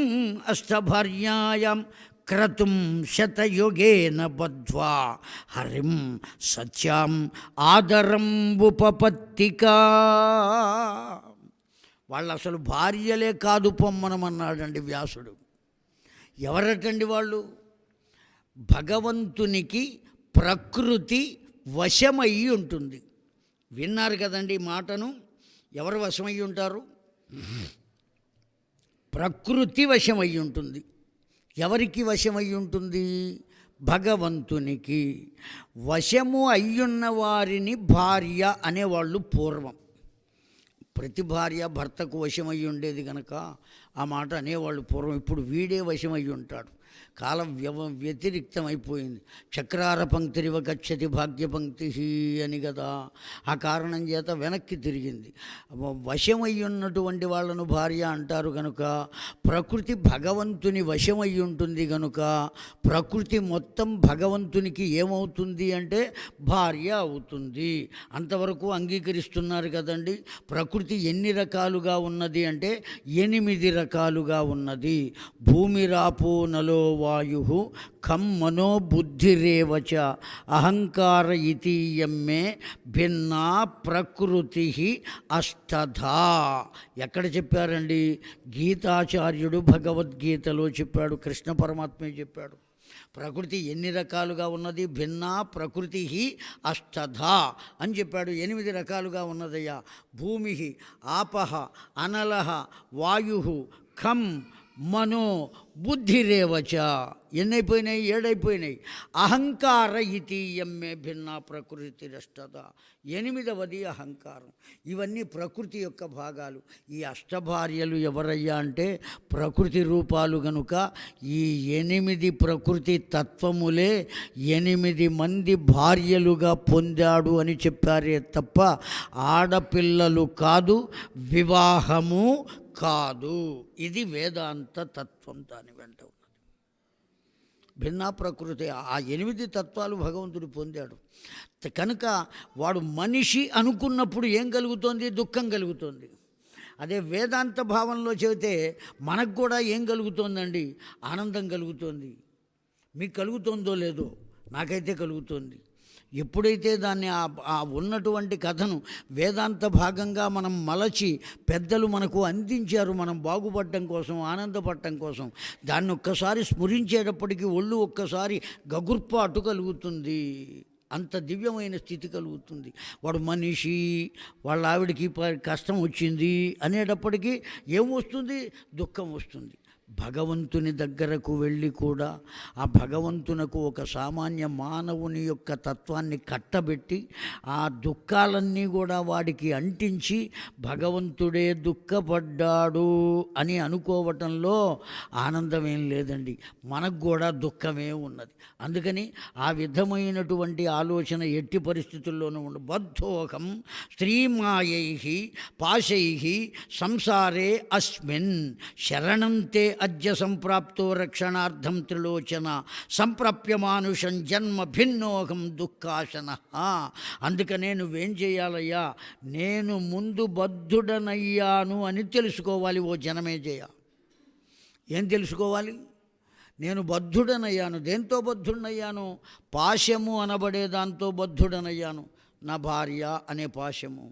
అష్టభార్యాయాం క్రతుం శతయుగేన బద్ధ్వా హరిం సత్యాం ఆదరం ఉపపత్తికా. వాళ్ళు అసలు భార్యలే కాదు పొమ్మనమన్నాడండి వ్యాసుడు. ఎవరటండి వాళ్ళు? భగవంతునికి ప్రకృతి వశమయ్యి ఉంటుంది. విన్నారు కదండి ఈ మాటను. ఎవరు వశమయ్యి ఉంటారు? ప్రకృతి వశమయ్యి ఉంటుంది. ఎవరికి వశమయ్యి ఉంటుంది? భగవంతునికి. వశము అయ్యున్న వారిని భార్య అనేవాళ్ళు పూర్వం. ప్రతి భార్య భర్తకు వశమయ్యి ఉండేది కనుక ఆ మాట అనేవాళ్ళు పూర్వం. ఇప్పుడు వీడే వశమయ్యి ఉంటాడు. కాలం వ్యతిరిక్తం అయిపోయింది. చక్రార పంక్తిరివ గచ్చతి భాగ్యపంక్తి అని కదా, ఆ కారణం చేత వెనక్కి తిరిగింది. వశమై ఉన్నటువంటి వాళ్ళను భార్య అంటారు కనుక ప్రకృతి భగవంతుని వశమై ఉంటుంది కనుక ప్రకృతి మొత్తం భగవంతునికి ఏమవుతుంది అంటే భార్య అవుతుంది. అంతవరకు అంగీకరిస్తున్నారు కదండి. ప్రకృతి ఎన్ని రకాలుగా ఉన్నది అంటే 8 రకాలుగా ఉన్నది. భూమిరాపో నలో వాయు ఖం మనో బుద్ధిరేవచ అహంకార ఇతీయమ్మే భిన్నా ప్రకృతి అష్టధా. ఎక్కడ చెప్పారండి? గీతాచార్యుడు భగవద్గీతలో చెప్పాడు, కృష్ణ పరమాత్మే చెప్పాడు. ప్రకృతి ఎన్ని రకాలుగా ఉన్నది? భిన్నా ప్రకృతి అష్టధా అని చెప్పాడు. 8 రకాలుగా ఉన్నదయ్యా. భూమి, ఆపహ, అనలహ, వాయు, ఖం, మనో, బుద్ధిరేవచ. ఎన్నైపోయినాయి? 7 అయిపోయినాయి. అహంకార ఇతీయమ్మే భిన్నా ప్రకృతి రష్టద. 8వది అహంకారం. ఇవన్నీ ప్రకృతి యొక్క భాగాలు. ఈ అష్టభార్యలు ఎవరయ్యా అంటే ప్రకృతి రూపాలు గనుక ఈ 8 ప్రకృతి తత్వములే 8 మంది భార్యలుగా పొందాడు అని చెప్పారే తప్ప ఆడపిల్లలు కాదు, వివాహము కాదు. ఇది వేదాంత తత్వం. దాని వెంట ఉన్నది భిన్నా ప్రకృతి. ఆ 8 తత్వాలు భగవంతుడు పొందాడు కనుక వాడు మనిషి అనుకున్నప్పుడు ఏం కలుగుతోంది? దుఃఖం కలుగుతోంది. అదే వేదాంత భావంలో చెబితే మనకు కూడా ఏం కలుగుతోందండి? ఆనందం కలుగుతోంది. మీకు కలుగుతోందో లేదో, నాకైతే కలుగుతోంది. ఎప్పుడైతే దాన్ని ఆ ఉన్నటువంటి కథను వేదాంత భాగంగా మనం మలచి పెద్దలు మనకు అందించారు, మనం బాగుపడటం కోసం, ఆనందపడటం కోసం, దాన్ని ఒక్కసారి స్మరించేటప్పటికీ ఒళ్ళు ఒక్కసారి గగుర్పాటు కలుగుతుంది. అంత దివ్యమైన స్థితి కలుగుతుంది. వాడు మనిషి, వాళ్ళ ఆవిడికి కష్టం వచ్చింది అనేటప్పటికీ ఏం వస్తుంది? దుఃఖం వస్తుంది. భగవంతుని దగ్గరకు వెళ్ళి కూడా ఆ భగవంతునకు ఒక సామాన్య మానవుని యొక్క తత్వాన్ని కట్టబెట్టి ఆ దుఃఖాలన్నీ కూడా వాడికి అంటించి భగవంతుడే దుఃఖపడ్డాడు అని అనుకోవటంలో ఆనందమేం లేదండి. మనకు కూడా దుఃఖమే ఉన్నది. అందుకని ఆ విధమైనటువంటి ఆలోచన ఎట్టి పరిస్థితుల్లోనూ ఉండ. బద్ధోహం స్త్రీమాయై పాశై సంసారే అస్మిన్ శరణంతే అద్య సంప్రాప్తో రక్షణార్థం త్రిలోచన సంప్రాప్య మానుషం జన్మ భిన్నోహం దుఃఖాశన. అందుకనే నువ్వేం చేయాలయ్యా? నేను ముందు బద్ధుడనయ్యాను అని తెలుసుకోవాలి. ఓ జనమేజయ, ఏం తెలుసుకోవాలి? నేను బద్ధుడనయ్యాను. దేంతో బద్ధుడనయ్యాను? పాశము అనబడే దాంతో బద్ధుడనయ్యాను. నా భార్య అనే పాశము,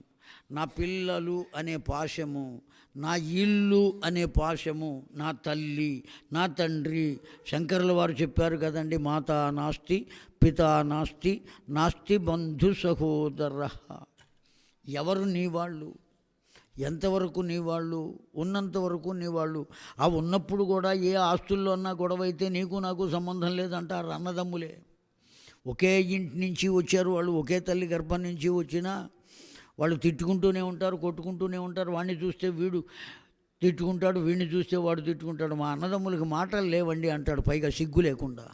నా పిల్లలు అనే పాశము, నా ఇల్లు అనే పాశము, నా తల్లి, నా తండ్రి. శంకరుల వారు చెప్పారు కదండి, మాతా నాస్తి పితా నాస్తి నాస్తి బంధు సహోదర. ఎవరు నీ వాళ్ళు? ఎంతవరకు నీ వాళ్ళు? ఉన్నంతవరకు నీ వాళ్ళు. ఆ ఉన్నప్పుడు కూడా ఏ ఆస్తుల్లో అన్నా గొడవ అయితే నీకు నాకు సంబంధం లేదంటారు. అన్నదమ్ములే ఒకే ఇంటి నుంచి వచ్చారు వాళ్ళు, ఒకే తల్లి గర్భం నుంచి వచ్చినా వాళ్ళు తిట్టుకుంటూనే ఉంటారు, కొట్టుకుంటూనే ఉంటారు. వాడిని చూస్తే వీడు తిట్టుకుంటాడు, వీడిని చూస్తే వాడు తిట్టుకుంటాడు. మా అన్నదమ్ములకి మాటలు లేవండి అంటాడు, పైగా సిగ్గు లేకుండా.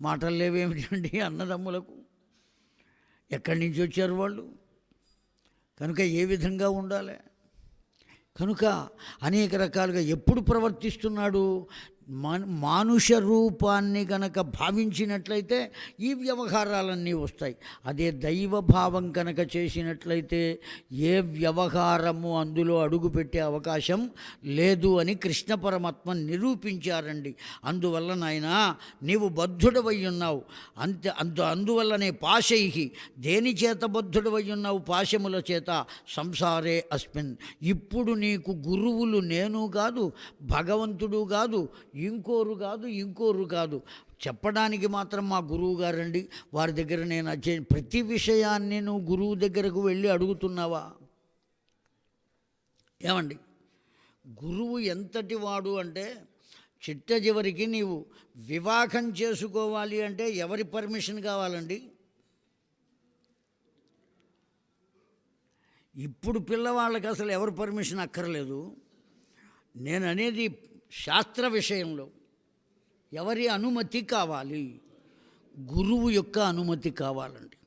మాటలు లేవేమిటండి అన్నదమ్ములకు? ఎక్కడి నుంచి వచ్చారు వాళ్ళు? కనుక ఏ విధంగా ఉండాలి? కనుక అనేక రకాలుగా ఎప్పుడు ప్రవర్తిస్తున్నాడు? మానుష రూపాన్ని కనుక భావించినట్లయితే ఈ వ్యవహారాలన్నీ వస్తాయి. అదే దైవభావం కనుక చేసినట్లయితే ఏ వ్యవహారము అందులో అడుగుపెట్టే అవకాశం లేదు అని కృష్ణ పరమాత్మ నిరూపించారండి. అందువల్ల నాయనా నీవు బద్ధుడవై ఉన్నావు. అందువల్లనే పాశై, దేని చేత బద్ధుడవై ఉన్నావు? పాశముల చేత. సంసారే అస్మిన్, ఇప్పుడు నీకు గురువులు నేను కాదు, భగవంతుడు కాదు, ఇంకోరు కాదు. చెప్పడానికి మాత్రం మా గురువు గారండి, వారి దగ్గర నేను ప్రతి విషయాన్ని నువ్వు గురువు దగ్గరకు వెళ్ళి అడుగుతున్నావా? ఏమండి, గురువు ఎంతటి వాడు అంటే చిట్ట చివరికి నీవు వివాహం చేసుకోవాలి అంటే ఎవరి పర్మిషన్ కావాలండి? ఇప్పుడు పిల్లవాళ్ళకి అసలు ఎవరి పర్మిషన్ అక్కర్లేదు. నేను అనేది శాస్త్ర విషయంలో. ఎవరి అనుమతి కావాలి? గురువు యొక్క అనుమతి కావాలండి.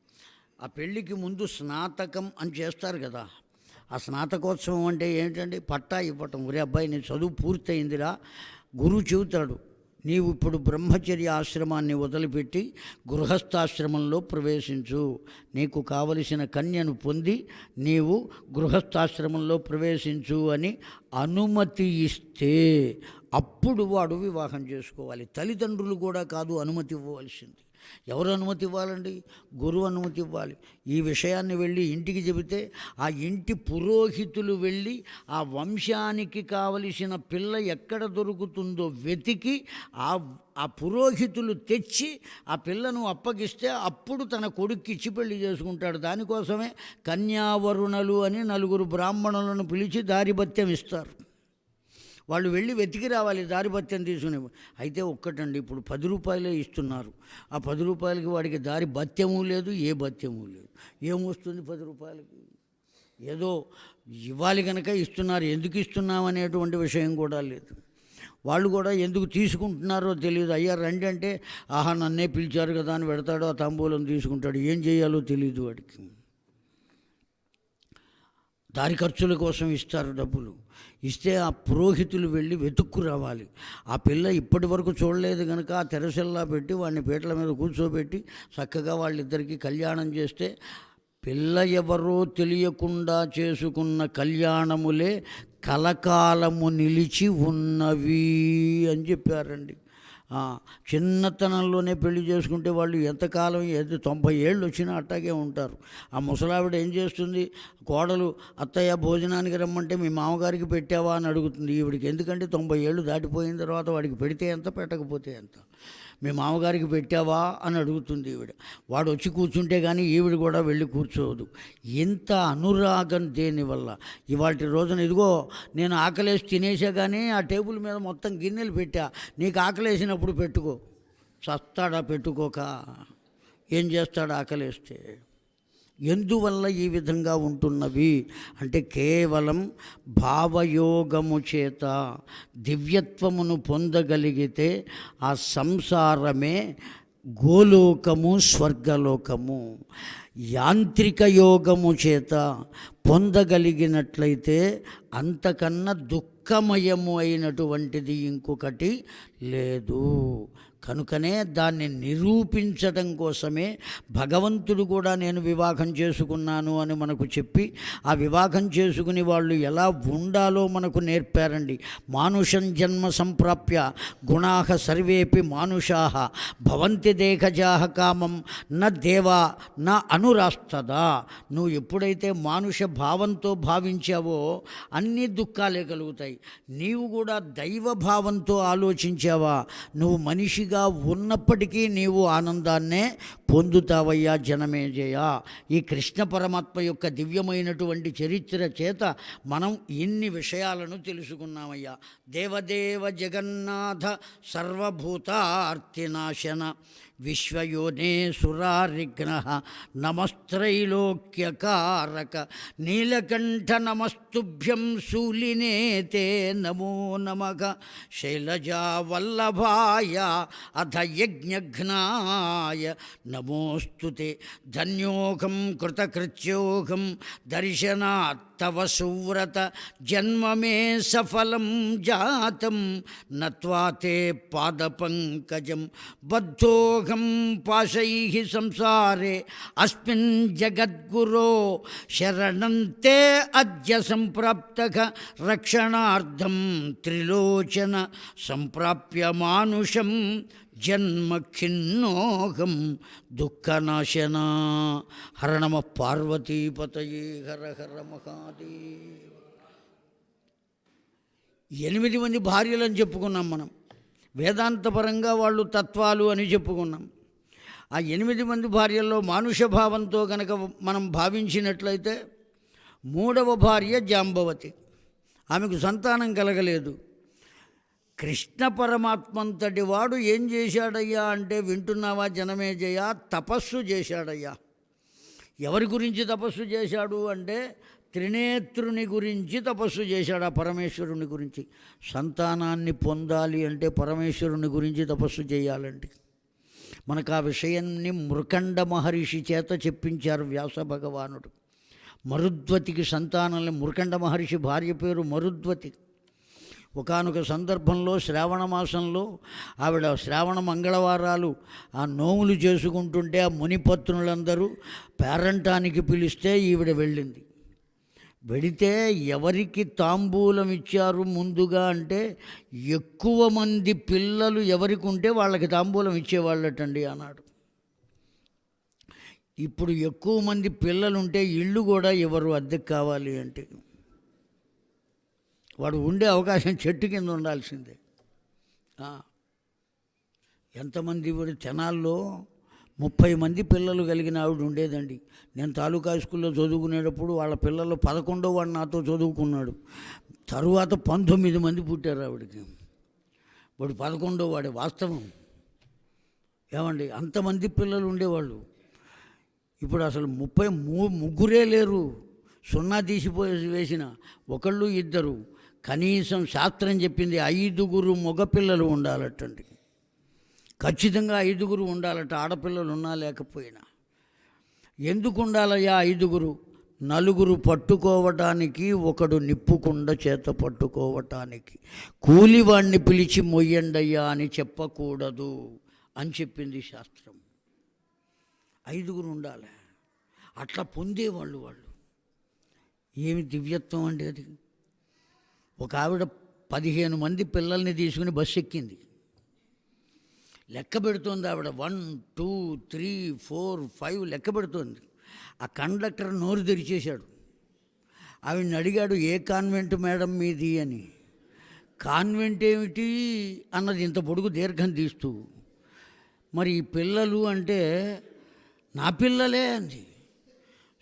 ఆ పెళ్ళికి ముందు స్నాతకం అని చేస్తారు కదా. ఆ స్నాతకోత్సవం అంటే ఏంటండి? పట్టా ఇవ్వటం. ఒరే అబ్బాయి, నీ చదువు పూర్తయిందిరా. గురువు చెబుతాడు, నీవు ఇప్పుడు బ్రహ్మచర్య ఆశ్రమాన్ని వదిలిపెట్టి గృహస్థాశ్రమంలో ప్రవేశించు. నీకు కావలసిన కన్యను పొంది నీవు గృహస్థాశ్రమంలో ప్రవేశించు అని అనుమతి ఇస్తే అప్పుడు వాడు వివాహం చేసుకోవాలి. తల్లిదండ్రులు కూడా కాదు అనుమతి ఇవ్వవలసింది. ఎవరు అనుమతి ఇవ్వాలండి? గురువు అనుమతి ఇవ్వాలి. ఈ విషయాన్ని వెళ్ళి ఇంటికి చెబితే ఆ ఇంటి పురోహితులు వెళ్ళి ఆ వంశానికి కావలసిన పిల్ల ఎక్కడ దొరుకుతుందో వెతికి ఆ పురోహితులు తెచ్చి ఆ పిల్లను అప్పగిస్తే అప్పుడు తన కొడుక్కి ఇచ్చి పెళ్లి చేసుకుంటాడు. దానికోసమే కన్యావరుణలు అని 4 బ్రాహ్మణులను పిలిచి దారిభత్యం ఇస్తారు. వాళ్ళు వెళ్ళి వెతికి రావాలి దారిభత్యం తీసుకునే. అయితే ఒక్కటండి, ఇప్పుడు 10 రూపాయలే ఇస్తున్నారు. ఆ 10 రూపాయలకి వాడికి దారి భత్యము లేదు, ఏ భత్యము లేదు. ఏమొస్తుంది 10 రూపాయలకి? ఏదో ఇవ్వాలి కనుక ఇస్తున్నారు. ఎందుకు ఇస్తున్నాం అనేటువంటి విషయం కూడా లేదు. వాళ్ళు కూడా ఎందుకు తీసుకుంటున్నారో తెలియదు. అయ్యా రండి అంటే, ఆహా నన్నే పిలిచారు కదా అని పెడతాడు. ఆ తాంబూలం తీసుకుంటాడు. ఏం చేయాలో తెలియదు వాడికి. దారి ఖర్చుల కోసం ఇస్తారు డబ్బులు. ఇస్తే ఆ పురోహితులు వెళ్ళి వెతుక్కు రావాలి. ఆ పిల్ల ఇప్పటి వరకు చూడలేదు కనుక ఆ తెరసల్లా పెట్టి వాడిని పీటల మీద కూర్చోబెట్టి చక్కగా వాళ్ళిద్దరికీ కళ్యాణం చేస్తే పిల్ల ఎవరో తెలియకుండా చేసుకున్న కళ్యాణములే కలకాలము నిలిచి ఉన్నవి అని చెప్పారండి. చిన్నతనంలోనే పెళ్లి చేసుకుంటే వాళ్ళు ఎంతకాలం 90 ఏళ్ళు వచ్చినా అట్టాగే ఉంటారు. ఆ ముసలావిడ ఏం చేస్తుంది? కోడలు అత్తయ్య భోజనానికి రమ్మంటే మీ మామగారికి పెట్టావా అని అడుగుతుంది. ఈవిడికి ఎందుకంటే 90 ఏళ్ళు దాటిపోయిన తర్వాత వాడికి పెడితే ఎంత, పెట్టకపోతే ఎంత. మీ మామగారికి పెట్టావా అని అడుగుతుంది ఈవిడ. వాడు వచ్చి కూర్చుంటే కానీ ఈవిడ కూడా వెళ్ళి కూర్చోవద్దు. ఎంత అనురాగం దేనివల్ల! ఇవాళ రోజున ఇదిగో నేను ఆకలేసి తినేసా కానీ ఆ టేబుల్ మీద మొత్తం గిన్నెలు పెట్టా, నీకు ఆకలేసినప్పుడు పెట్టుకో. చస్తాడా పెట్టుకోక? ఏం చేస్తాడు ఆకలేస్తే? ఎందువల్ల ఈ విధంగా ఉంటున్నవి అంటే కేవలం భావయోగము చేత దివ్యత్వమును పొందగలిగితే ఆ సంసారమే గోలోకము, స్వర్గలోకము. యాంత్రిక యోగము చేత పొందగలిగినట్లయితే అంతకన్నా దుఃఖమయము అయినటువంటిది ఇంకొకటి లేదు. కనుకనే దాన్ని నిరూపించడం కోసమే భగవంతుడు కూడా నేను వివాహం చేసుకున్నాను అని మనకు చెప్పి ఆ వివాహం చేసుకుని వాళ్ళు ఎలా ఉండాలో మనకు నేర్పారండి. మానుషం జన్మ సంప్రాప్య గుణాః సర్వేపి మానుషాః భవంతి దేహజాః కామం న దేవా న అనురాస్తదా. నువ్వు ఎప్పుడైతే మానుష భావంతో భావించావో అన్ని దుఃఖాలే కలుగుతాయి. నీవు కూడా దైవ భావంతో ఆలోచించావా, నువ్వు మనిషి ఉన్నప్పటికీ నీవు ఆనందాన్నే పొందుతావయ్యా జనమేజయ. ఈ కృష్ణ పరమాత్మ యొక్క దివ్యమైనటువంటి చరిత్ర చేత మనం ఇన్ని విషయాలను తెలుసుకున్నామయ్యా. దేవదేవ జగన్నాథ సర్వభూతార్తినాశన విశ్వయోనే సురారిఘ్న నమస్త్రైలోక్యకారక నీలకంఠ నమస్తుభ్యం శూలినే తే నమో నమః శైలజావల్లభాయ అథ యజ్ఞఘ్నాయ నమోస్తుతే. ధన్యోహం కృతకృత్యోహం దర్శనాత్ తవ సువ్రత జన్మ మే సఫలం జాతం నత్వా తే పాదపంకజం బద్ధోహం పాశైః సంసారే అస్మిన్ జగద్గురో శరణం తే అద్య సంప్రాప్తః రక్షణార్థం త్రిలోచన సంప్రాప్య మానుషం జన్మ ఖిన్నోహం దుఃఖనాశన. హర నమః పార్వతీపతయే హర హర మహాదేవ. 8 మంది భార్యలని చెప్పుకున్నాం మనం. వేదాంతపరంగా వాళ్ళు తత్వాలు అని చెప్పుకున్నాం. ఆ 8 మంది భార్యల్లో మానుష భావంతో కనుక మనం భావించినట్లయితే 3వ భార్య జాంబవతి. ఆమెకు సంతానం కలగలేదు. కృష్ణ పరమాత్మంతటి వాడు ఏం చేశాడయ్యా అంటే, వింటున్నావా జనమేజయ? తపస్సు చేశాడయ్యా. ఎవరి గురించి తపస్సు చేశాడు అంటే, త్రినేత్రుని గురించి తపస్సు చేశాడు, ఆ పరమేశ్వరుని గురించి. సంతానాన్ని పొందాలి అంటే పరమేశ్వరుని గురించి తపస్సు చేయాలండి. మనకు ఆ విషయాన్ని మృకండ మహర్షి చేత చెప్పించారు వ్యాస భగవానుడు. మరుద్వతికి సంతానాన్ని, మృకండ మహర్షి భార్య పేరు మరుద్వతి. ఒకానొక సందర్భంలో శ్రావణ మాసంలో ఆవిడ శ్రావణ మంగళవారాలు ఆ నోములు చేసుకుంటుంటే ఆ మునిపత్నులందరూ పేరంటానికి పిలిస్తే ఈవిడ వెళ్ళింది. వెడితే ఎవరికి తాంబూలం ఇచ్చారు ముందుగా అంటే ఎక్కువ మంది పిల్లలు ఎవరికి ఉంటే వాళ్ళకి తాంబూలం ఇచ్చేవాళ్ళటండి అన్నాడు. ఇప్పుడు ఎక్కువ మంది పిల్లలుంటే ఇళ్ళు కూడా ఎవరు అద్దెకు కావాలి అంటే వాడు ఉండే అవకాశం చెట్టు కింద ఉండాల్సిందే. ఎంతమంది ఇప్పుడు తెనాల్లో 30 మంది పిల్లలు కలిగిన ఆవిడ ఉండేదండి. నేను తాలూకా స్కూల్లో చదువుకునేటప్పుడు వాళ్ళ పిల్లలు 11వ వాడు నాతో చదువుకున్నాడు. తరువాత 19 మంది పుట్టారు ఆవిడకి. వాడు 11వ వాడే వాస్తవం. ఏమండి, అంతమంది పిల్లలు ఉండేవాళ్ళు. ఇప్పుడు అసలు 33 లేరు. 0 తీసిపోయి వేసిన ఒకళ్ళు ఇద్దరు. కనీసం శాస్త్రం చెప్పింది 5 మగపిల్లలు ఉండాలటండి. ఖచ్చితంగా 5 ఉండాలట, ఆడపిల్లలు ఉన్నా లేకపోయినా. ఎందుకు ఉండాలయ్యా 5? 4 పట్టుకోవటానికి, ఒకడు నిప్పుకుండ చేత పట్టుకోవటానికి. కూలివాణ్ణి పిలిచి మొయ్యండయ్యా అని చెప్పకూడదు అని చెప్పింది శాస్త్రం. 5 ఉండాలి. అట్లా పొందేవాళ్ళు వాళ్ళు. ఏమి దివ్యత్వం అండి అది. ఒక ఆవిడ 15 మంది పిల్లల్ని తీసుకుని బస్సు ఎక్కింది. లెక్క పెడుతోంది ఆవిడ. 1 2 3 4 5 లెక్క పెడుతోంది. ఆ కండక్టర్ నోరు తెరిచేశాడు. ఆవిడని అడిగాడు, ఏ కాన్వెంట్ మేడం మీది అని. కాన్వెంట్ ఏమిటి అన్నది ఇంత పొడుగు దీర్ఘం తీస్తూ. మరి ఈ పిల్లలు అంటే నా పిల్లలే అంది.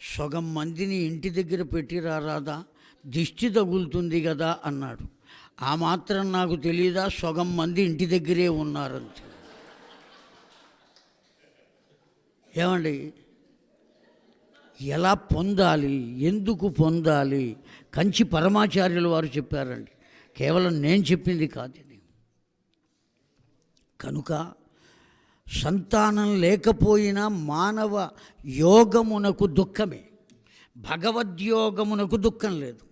సగం మందిని ఇంటి దగ్గర పెట్టి రారాదా, దిష్టి తగులుతుంది కదా అన్నాడు. ఆ మాత్రం నాకు తెలీదా, సగం మంది ఇంటి దగ్గరే ఉన్నారంతే. ఏమండి, ఎలా పొందాలి, ఎందుకు పొందాలి, కంచి పరమాచార్యులు వారు చెప్పారండి. కేవలం నేను చెప్పింది కాదు ఇది. కనుక సంతానం లేకపోయినా మానవ యోగమునకు దుఃఖమే, భగవద్యోగమునకు దుఃఖం లేదు.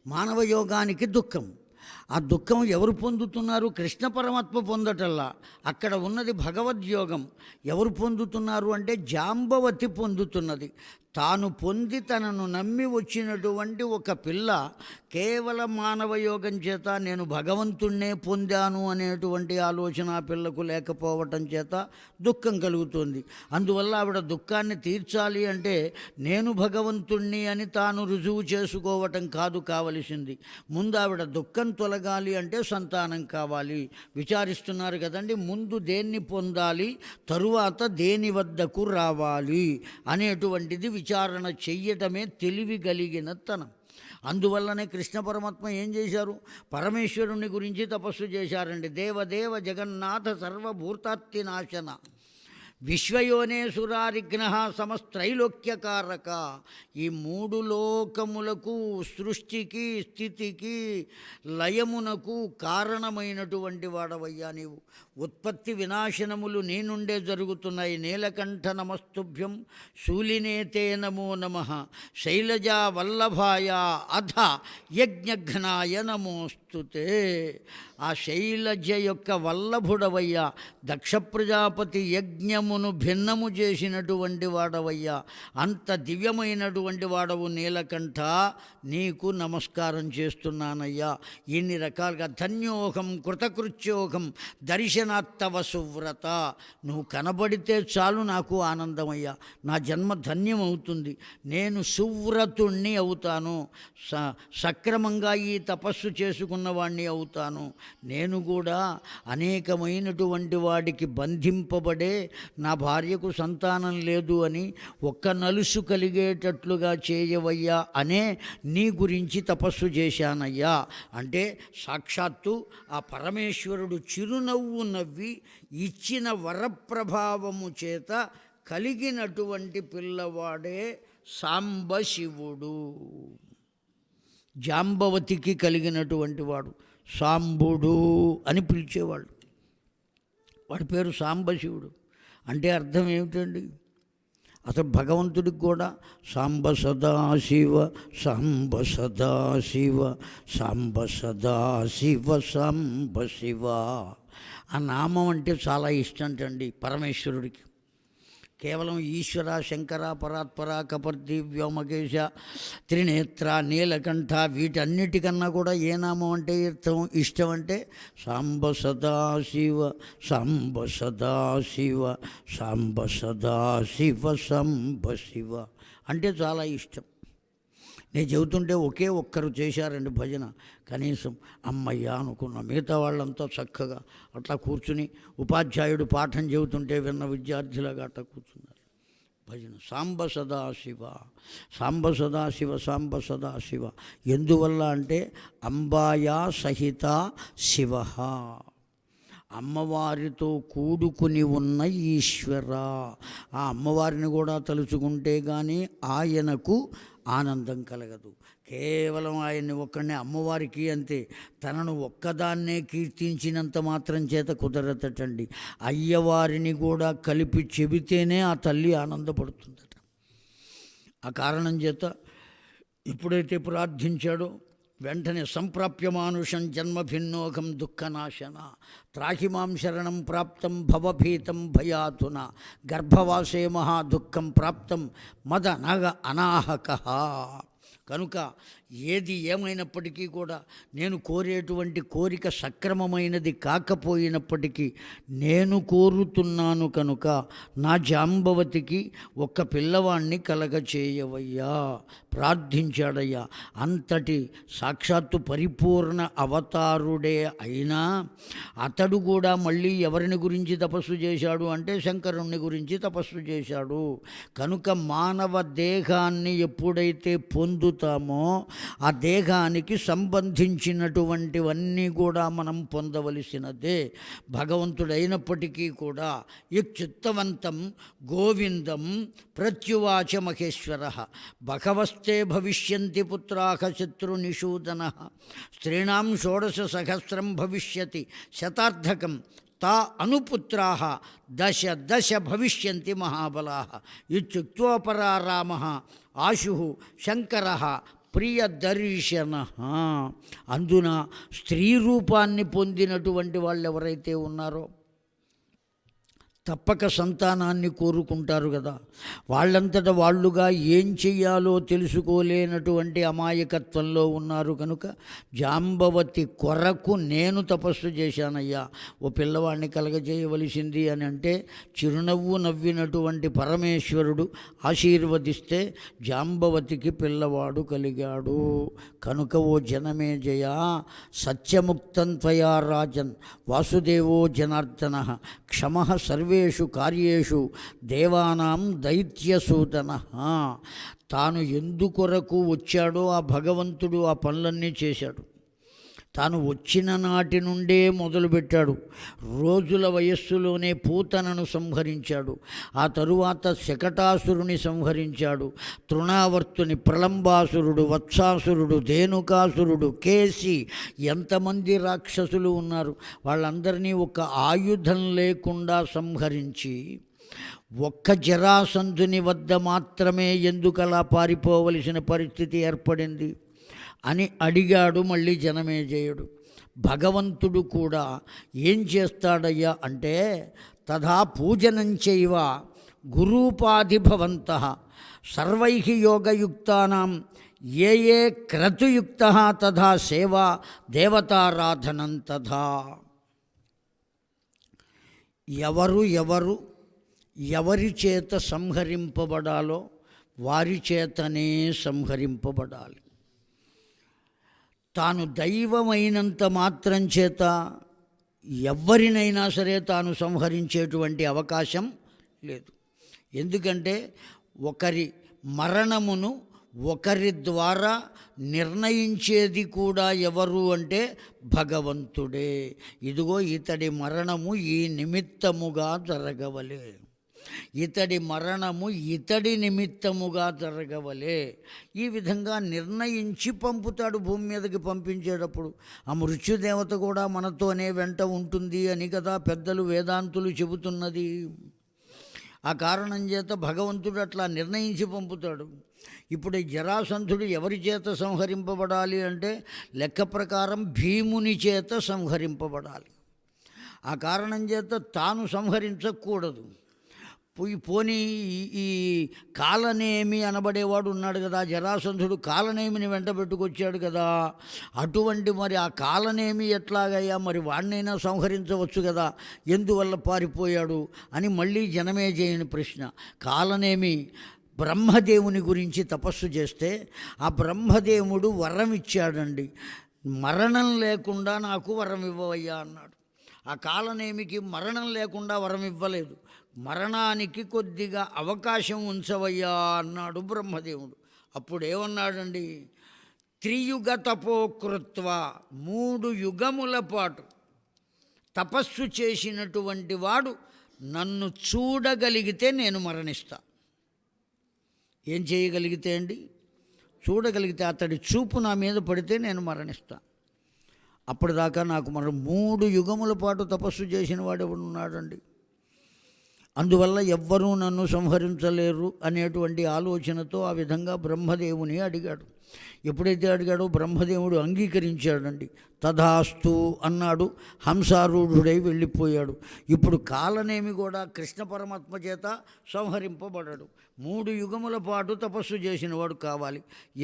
మానవ యోగానికి దుఃఖం. ఆ దుఃఖం ఎవరు పొందుతున్నారు? కృష్ణ పరమాత్మ పొందటల్లా. అక్కడ ఉన్నది భగవద్యోగం. ఎవరు పొందుతున్నారు అంటే జాంబవతి పొందుతున్నది. తాను పొంది తనను నమ్మి వచ్చినటువంటి ఒక పిల్ల కేవలం మానవ యోగం చేత నేను భగవంతుణ్ణే పొందాను అనేటువంటి ఆలోచన ఆ పిల్లకు లేకపోవటం చేత దుఃఖం కలుగుతుంది. అందువల్ల ఆవిడ దుఃఖాన్ని తీర్చాలి అంటే నేను భగవంతుణ్ణి అని తాను రుజువు చేసుకోవటం కాదు కావలసింది. ముందు ఆవిడ దుఃఖం తొలగాలి అంటే సంతానం కావాలి. విచారిస్తున్నారు కదండి, ముందు దేన్ని పొందాలి, తరువాత దేని వద్దకు రావాలి అనేటువంటిది విచారణ చెయ్యటమే తెలివి కలిగిన తనం. అందువల్లనే కృష్ణ పరమాత్మ ఏం చేశారు? పరమేశ్వరుని గురించి తపస్సు చేశారండి. దేవదేవ జగన్నాథ సర్వభూతాత్తి నాశన విశ్వయోనేశ్వరారిఘ్న సమస్త్రైలోక్యకారక. ఈ 3 లోకములకు, సృష్టికి, స్థితికి, లయమునకు కారణమైనటువంటి వాడవయ్యా నీవు. ఉత్పత్తి వినాశనములు నీ నుండే జరుగుతున్నాయి. నీలకంఠ నమస్తుభ్యం, శూలినేతే నమో నమః, శైలజా వల్లభాయ అధ యజ్ఞఘ్నాయ నమోస్తుతే. ఆ శైలజ యొక్క వల్లభుడవయ్యా, దక్ష ప్రజాపతి యజ్ఞమును భిన్నము చేసినటువంటి వాడవయ్యా, అంత దివ్యమైనటువంటి వాడవు నీలకంఠ, నీకు నమస్కారం చేస్తున్నానయ్యా. ఇన్ని రకాలుగా ధన్యోహం కృతకృత్యోహం దర్శనాత్తవ సువ్రత. నువ్వు కనబడితే చాలు నాకు ఆనందమయ్యా, నా జన్మ ధన్యమవుతుంది, నేను సువ్రతుణ్ణి అవుతాను, సక్రమంగా ఈ తపస్సు చేసుకున్న వాణ్ణి అవుతాను. నేను కూడా అనేకమైనటువంటి వాడికి బంధింపబడే నా భార్యకు సంతానం లేదు అని ఒక్క నలుసు కలిగేటట్లుగా చేయవయ్యా అనే నీ గురించి తపస్సు చేశానయ్యా. అంటే సాక్షాత్తు ఆ పరమేశ్వరుడు చిరునవ్వు నవ్వి ఇచ్చిన వరప్రభావము చేత కలిగినటువంటి పిల్లవాడే సాంబశివుడు. జాంబవతికి కలిగినటువంటి వాడు సాంబుడు అని పిలిచేవాళ్ళు. వాడి పేరు సాంబశివుడు. అంటే అర్థం ఏమిటండి? అసలు భగవంతుడికి కూడా సాంబ సదాశివ సాంబ సదాశివ సాంబ సదాశివ సాంబ శివ ఆ నామం అంటే చాలా ఇష్టంటండి పరమేశ్వరుడికి. కేవలం ఈశ్వర, శంకర, పరాత్పర, కపర్ది, వ్యోమకేశ, త్రినేత్ర, నీలకంఠ వీటన్నిటికన్నా కూడా ఏ నామం అంటే ఇష్టం అంటే సాంబ సదాశివ సాంబ సదాశివ సాంబ సదాశివ సాంబ శివ అంటే చాలా ఇష్టం. నేను చెబుతుంటే ఒకే ఒక్కరు చేశారండి భజన. కనీసం అమ్మయ్య అనుకున్నా. మిగతా వాళ్ళంతా చక్కగా అట్లా కూర్చుని ఉపాధ్యాయుడు పాఠం చెబుతుంటే విన్న విద్యార్థులుగా అట్లా కూర్చున్నారు. భజన సాంబ సదాశివ సాంబ సదాశివ సాంబ సదాశివ. ఎందువల్ల అంటే అంబాయా సహిత శివ, అమ్మవారితో కూడుకుని ఉన్న ఈశ్వర. ఆ అమ్మవారిని కూడా తలుచుకుంటే కానీ ఆయనకు ఆనందం కలగదు. కేవలం ఆయన్ని ఒక్కడనే అమ్మవారికి అంతే. తనను ఒక్కదాన్నే కీర్తించినంత మాత్రం చేత కుదరతటండి. అయ్యవారిని కూడా కలిపి చెబితేనే ఆ తల్లి ఆనందపడుతుందట. ఆ కారణం చేత ఎప్పుడైతే ప్రార్థించాడో వెంటనే సంప్రాప్య మానుషం జన్మభిన్నోగం దుఃఖనాశన త్రాహిమాం శరణం ప్రాప్తం భవభీతం భయాతున గర్భవాసే మహాదుఃఖం ప్రాప్తం మద నగ అనాహక. కనుక ఏది ఏమైనప్పటికీ కూడా నేను కోరేటువంటి కోరిక సక్రమమైనది కాకపోయినప్పటికీ నేను కోరుతున్నాను కనుక నా జాంబవతికి ఒక్క పిల్లవాణ్ణి కలగచేయవయ్యా ప్రార్థించాడయ్యా. అంతటి సాక్షాత్తు పరిపూర్ణ అవతారుడే అయినా అతడు కూడా మళ్ళీ ఎవరిని గురించి తపస్సు చేశాడు అంటే శంకరుణ్ణి గురించి తపస్సు చేశాడు. కనుక మానవ దేహాన్ని ఎప్పుడైతే పొందుతామో ఆ దేహానికి సంబంధించినటువంటివన్నీ కూడా మనం పొందవలసినదే. భగవంతుడైనప్పటికీ కూడా చిత్తవంతం గోవిందం ప్రత్యువాచ మహేశ్వర భగవస్తే భవిష్యంతి పుత్రాః శత్రునిషూదన స్త్రీణాం షోడశ సహస్రం భవిష్యతి శతార్థకం తా అనుపుత్రాః దశ దశ భవిష్యంతి మహాబలాః ఇత్యుక్త్వోపరా రామః ఆశుః శంకరః ప్రియదర్శన. అందున స్త్రీ రూపాన్ని పొందినటువంటి వాళ్ళు ఎవరైతే ఉన్నారో తప్పక సంతానాన్ని కోరుకుంటారు కదా. వాళ్ళంతట వాళ్ళుగా ఏం చెయ్యాలో తెలుసుకోలేనటువంటి అమాయకత్వంలో ఉన్నారు. కనుక జాంబవతి కొరకు నేను తపస్సు చేశానయ్యా, ఓ పిల్లవాడిని కలగజేయవలసింది అని అంటే చిరునవ్వు నవ్వినటువంటి పరమేశ్వరుడు ఆశీర్వదిస్తే జాంబవతికి పిల్లవాడు కలిగాడు. కనుక ఓ జనమేజయ సత్యముక్తం త్వయా రాజన్ వాసుదేవో జనార్దన క్షమః సర్వేషు కార్యేషు దేవానాం దైత్యసూదన. తాను ఎందుకొరకు వచ్చాడో ఆ భగవంతుడు ఆ పనులన్నీ చేశాడు. తాను వచ్చిన నాటి నుండే మొదలుపెట్టాడు. రోజుల వయస్సులోనే పూతనను సంహరించాడు. ఆ తరువాత శకటాసురుని సంహరించాడు. తృణావర్తుని, ప్రళంబాసురుడు, వత్సాసురుడు, ధేనుకాసురుడు, కేసి ఎంతమంది రాక్షసులు ఉన్నారు వాళ్ళందరినీ ఒక ఆయుధం లేకుండా సంహరించి ఒక్క జరాసంధుని వద్ద మాత్రమే ఎందుకలా పారిపోవలసిన పరిస్థితి ఏర్పడింది అని అడిగాడు మళ్ళీ జనమేజయుడు. భగవంతుడు కూడా ఏం చేస్తాడయ్యా అంటే తథా పూజనంచైవ గురూపాధిభవంతః సర్వైః యోగయుక్తానాం ఏ ఏ క్రతుయుక్తః తథా సేవా దేవతారాధనం తథా. ఎవరి చేత సంహరింపబడాలో వారి చేతనే సంహరింపబడాలి. తాను దైవమైనంత మాత్రం చేత ఎవరినైనా సరే తాను సంహరించేటువంటి అవకాశం లేదు. ఎందుకంటే ఒకరి మరణమును ఒకరి ద్వారా నిర్ణయించేది కూడా ఎవరు అంటే భగవంతుడే. ఇదిగో ఇతడి మరణము ఈ నిమిత్తముగా జరగవలే. ఇతడి మరణము ఇతడి నిమిత్తముగా జరగవలే. ఈ విధంగా నిర్ణయించి పంపుతాడు భూమి మీదకి. పంపించేటప్పుడు ఆ మృత్యుదేవత కూడా మనతోనే వెంట ఉంటుంది అని కదా పెద్దలు వేదాంతులు చెబుతున్నది. ఆ కారణం చేత భగవంతుడు అట్లా నిర్ణయించి పంపుతాడు. ఇప్పుడు ఈ జరాసంధుడు ఎవరి చేత సంహరింపబడాలి అంటే లెక్క ప్రకారం భీముని చేత సంహరింపబడాలి. ఆ కారణం చేత తాను సంహరించకూడదు. పోనీ ఈ కాలనేమి అనబడేవాడు ఉన్నాడు కదా, జరాసంధుడు కాలనేమిని వెంట పెట్టుకొచ్చాడు కదా, అటువంటి మరి ఆ కాలనేమి ఎట్లాగయ్యా, మరి వాడినైనా సంహరించవచ్చు కదా, ఎందువల్ల పారిపోయాడు అని మళ్ళీ జనమేజయుని ప్రశ్న. కాలనేమి బ్రహ్మదేవుని గురించి తపస్సు చేస్తే ఆ బ్రహ్మదేవుడు వరం ఇచ్చాడండి. మరణం లేకుండా నాకు వరం ఇవ్వవయ్యా అన్నాడు. ఆ కాలనేమికి మరణం లేకుండా వరం ఇవ్వలేదు, మరణానికి కొద్దిగా అవకాశం ఉంచవయ్యా అన్నాడు బ్రహ్మదేవుడు. అప్పుడు ఏమన్నాడండి, త్రియుగ తపోకృత్వ, 3 యుగముల పాటు తపస్సు చేసినటువంటి వాడు నన్ను చూడగలిగితే నేను మరణిస్తా. ఏం చేయగలిగితే అండి, చూడగలిగితే, అతడి చూపు నా మీద పడితే నేను మరణిస్తా. అప్పటిదాకా నాకు 3 యుగముల పాటు తపస్సు చేసిన వాడు ఎవడున్నాడండి. అందువల్ల ఎవ్వరూ నన్ను సంహరించలేరు అనేటువంటి ఆలోచనతో ఆ విధంగా బ్రహ్మదేవుని అడిగాడు. ఎప్పుడైతే అడిగాడో బ్రహ్మదేవుడు అంగీకరించాడండి. తథాస్తు అన్నాడు, హంసారూఢుడై వెళ్ళిపోయాడు. ఇప్పుడు కాలనేమి కూడా కృష్ణ పరమాత్మ చేత సంహరింపబడడు. 3 యుగముల పాటు తపస్సు చేసినవాడు కావాలి.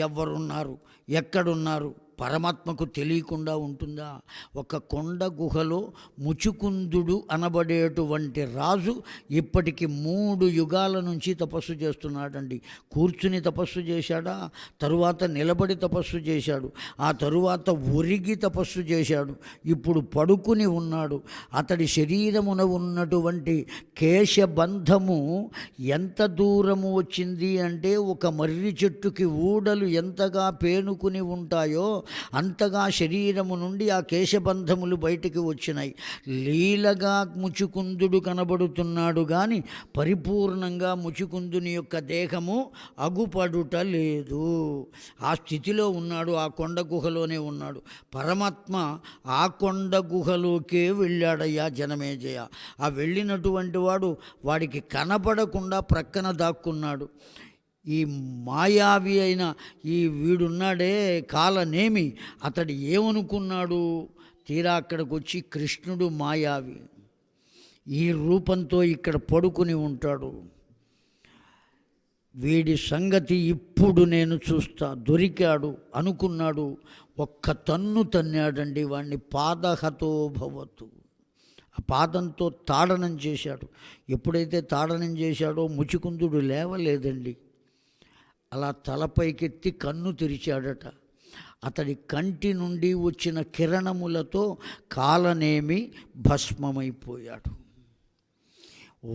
ఎవరున్నారు, ఎక్కడున్నారు, పరమాత్మకు తెలియకుండా ఉంటుందా? ఒక కొండ గుహలో ముచుకుందుడు అనబడేటువంటి రాజు ఇప్పటికి 3 యుగాల నుంచి తపస్సు చేస్తున్నాడండి. కూర్చుని తపస్సు చేశాడా, తరువాత నిలబడి తపస్సు చేశాడు, ఆ తరువాత ఒరిగి తపస్సు చేశాడు, ఇప్పుడు పడుకుని ఉన్నాడు. అతడి శరీరమున ఉన్నటువంటి కేశబంధము ఎంత దూరము వచ్చింది అంటే ఒక మర్రి చెట్టుకి ఊడలు ఎంతగా పేనుకుని ఉంటాయో అంతగా శరీరము నుండి ఆ కేశబంధములు బయటికి వచ్చినాయి. లీలగా ముచుకుందుడు కనబడుతున్నాడు కానీ పరిపూర్ణంగా ముచుకుందుని యొక్క దేహము అగుపడుట లేదు. ఆ స్థితిలో ఉన్నాడు, ఆ కొండ గుహలోనే ఉన్నాడు. పరమాత్మ ఆ కొండ గుహలోకే వెళ్ళాడయ్యా జనమేజయ. ఆ వెళ్ళినటువంటి వాడు వాడికి కనపడకుండా ప్రక్కన దాక్కున్నాడు. ఈ మాయావి అయిన ఈ వీడున్నాడే కాలనేమి, అతడు ఏమనుకున్నాడు, తీరా అక్కడికి వచ్చి కృష్ణుడు మాయావి ఈ రూపంతో ఇక్కడ పడుకుని ఉంటాడు. వీడి సంగతి ఇప్పుడు నేను చూస్తా, దొరికాడు అనుకున్నాడు. ఒక్క తన్ను తన్నాడండి వాడిని. పాదహతో భవతు, ఆ పాదంతో తాడనం చేశాడు. ఎప్పుడైతే తాడనం చేశాడో ముచుకుందుడు లేవలేదండి. అలా తలపైకెత్తి కన్ను తెరిచాడట. అతడి కంటి నుండి వచ్చిన కిరణములతో కాలనేమి భస్మమైపోయాడు.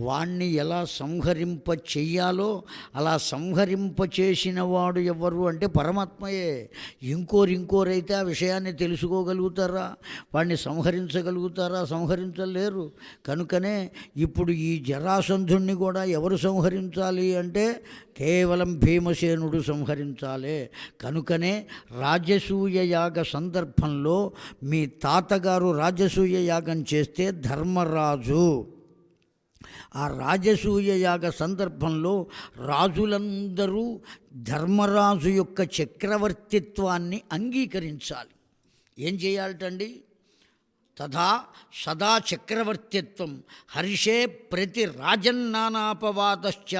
వాణ్ణి ఎలా సంహరింప చెయ్యాలో అలా సంహరింప చేసిన వాడు ఎవరు అంటే పరమాత్మయే. ఇంకోరైతే ఆ విషయాన్ని తెలుసుకోగలుగుతారా, వాడిని సంహరించగలుగుతారా? సంహరించలేరు. కనుకనే ఇప్పుడు ఈ జరాసంధుణ్ణి కూడా ఎవరు సంహరించాలి అంటే కేవలం భీమసేనుడు సంహరించాలి. కనుకనే రాజసూయ యాగ సందర్భంలో మీ తాతగారు రాజసూయ యాగం చేస్తే ధర్మరాజు, ఆ రాజసూయ యాగ సందర్భంలో రాజులందరూ ధర్మరాజు యొక్క చక్రవర్తిత్వాన్ని అంగీకరించాలి. ఏం చేయాలటండి, తథా సదా చక్రవర్తిత్వం హర్షే ప్రతి రాజన్నానాపవాదశ్చ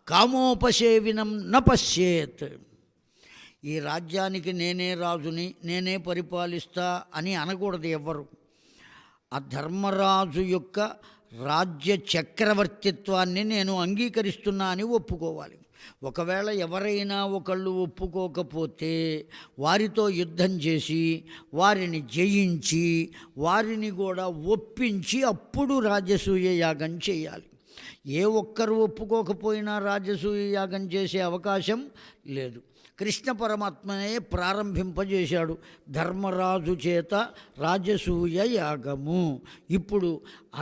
కామోపసేవినం న పశ్యేత్. ఈ రాజ్యానికి నేనే రాజుని, నేనే పరిపాలిస్తా అని అనకూడదు ఎవ్వరు. ఆ ధర్మరాజు యొక్క రాజ్య చక్రవర్తిత్వాన్ని నేను అంగీకరిస్తున్నా అని ఒప్పుకోవాలి. ఒకవేళ ఎవరైనా ఒకళ్ళు ఒప్పుకోకపోతే వారితో యుద్ధం చేసి వారిని జయించి వారిని కూడా ఒప్పించి అప్పుడు రాజసూయ యాగం చేయాలి. ఏ ఒక్కరు ఒప్పుకోకపోయినా రాజసూయ యాగం చేసే అవకాశం లేదు. కృష్ణ పరమాత్మనే ప్రారంభింపజేశాడు ధర్మరాజు చేత రాజసూయ యాగము. ఇప్పుడు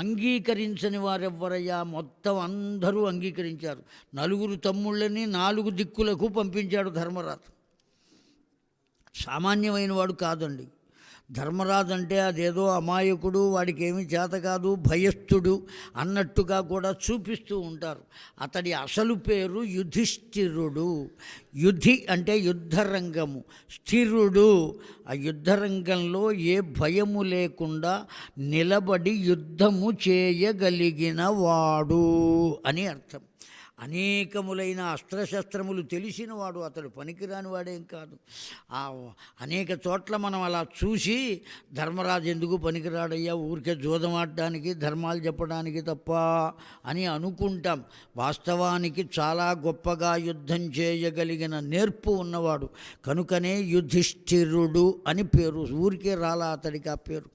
అంగీకరించని వారెవ్వరయ్యా? మొత్తం అందరూ అంగీకరించారు. 4 తమ్ముళ్ళని 4 దిక్కులకు పంపించాడు ధర్మరాజు. సామాన్యమైన వాడు కాదండి. ధర్మరాజు అంటే అదేదో అమాయకుడు, వాడికి ఏమీ చేత కాదు, భయస్థుడు అన్నట్టుగా కూడా చూపిస్తూ ఉంటారు. అతడి అసలు పేరు యుధిష్ఠిరుడు. యుధి అంటే యుద్ధరంగము, స్థిరుడు. ఆ యుద్ధరంగంలో ఏ భయము లేకుండా నిలబడి యుద్ధము చేయగలిగిన వాడు అని అర్థం. అనేకములైన అస్త్రశస్త్రములు తెలిసినవాడు అతడు, పనికిరాని వాడేం కాదు. అనేక చోట్ల మనం అలా చూసి ధర్మరాజు ఎందుకు పనికిరాడయ్యా, ఊరికే జోదమాడడానికి ధర్మాలు చెప్పడానికి తప్ప అని అనుకుంటాం. వాస్తవానికి చాలా గొప్పగా యుద్ధం చేయగలిగిన నేర్పు ఉన్నవాడు కనుకనే యుధిష్ఠిరుడు అని పేరు. ఊరికే రాలా అతడికి ఆ పేరు.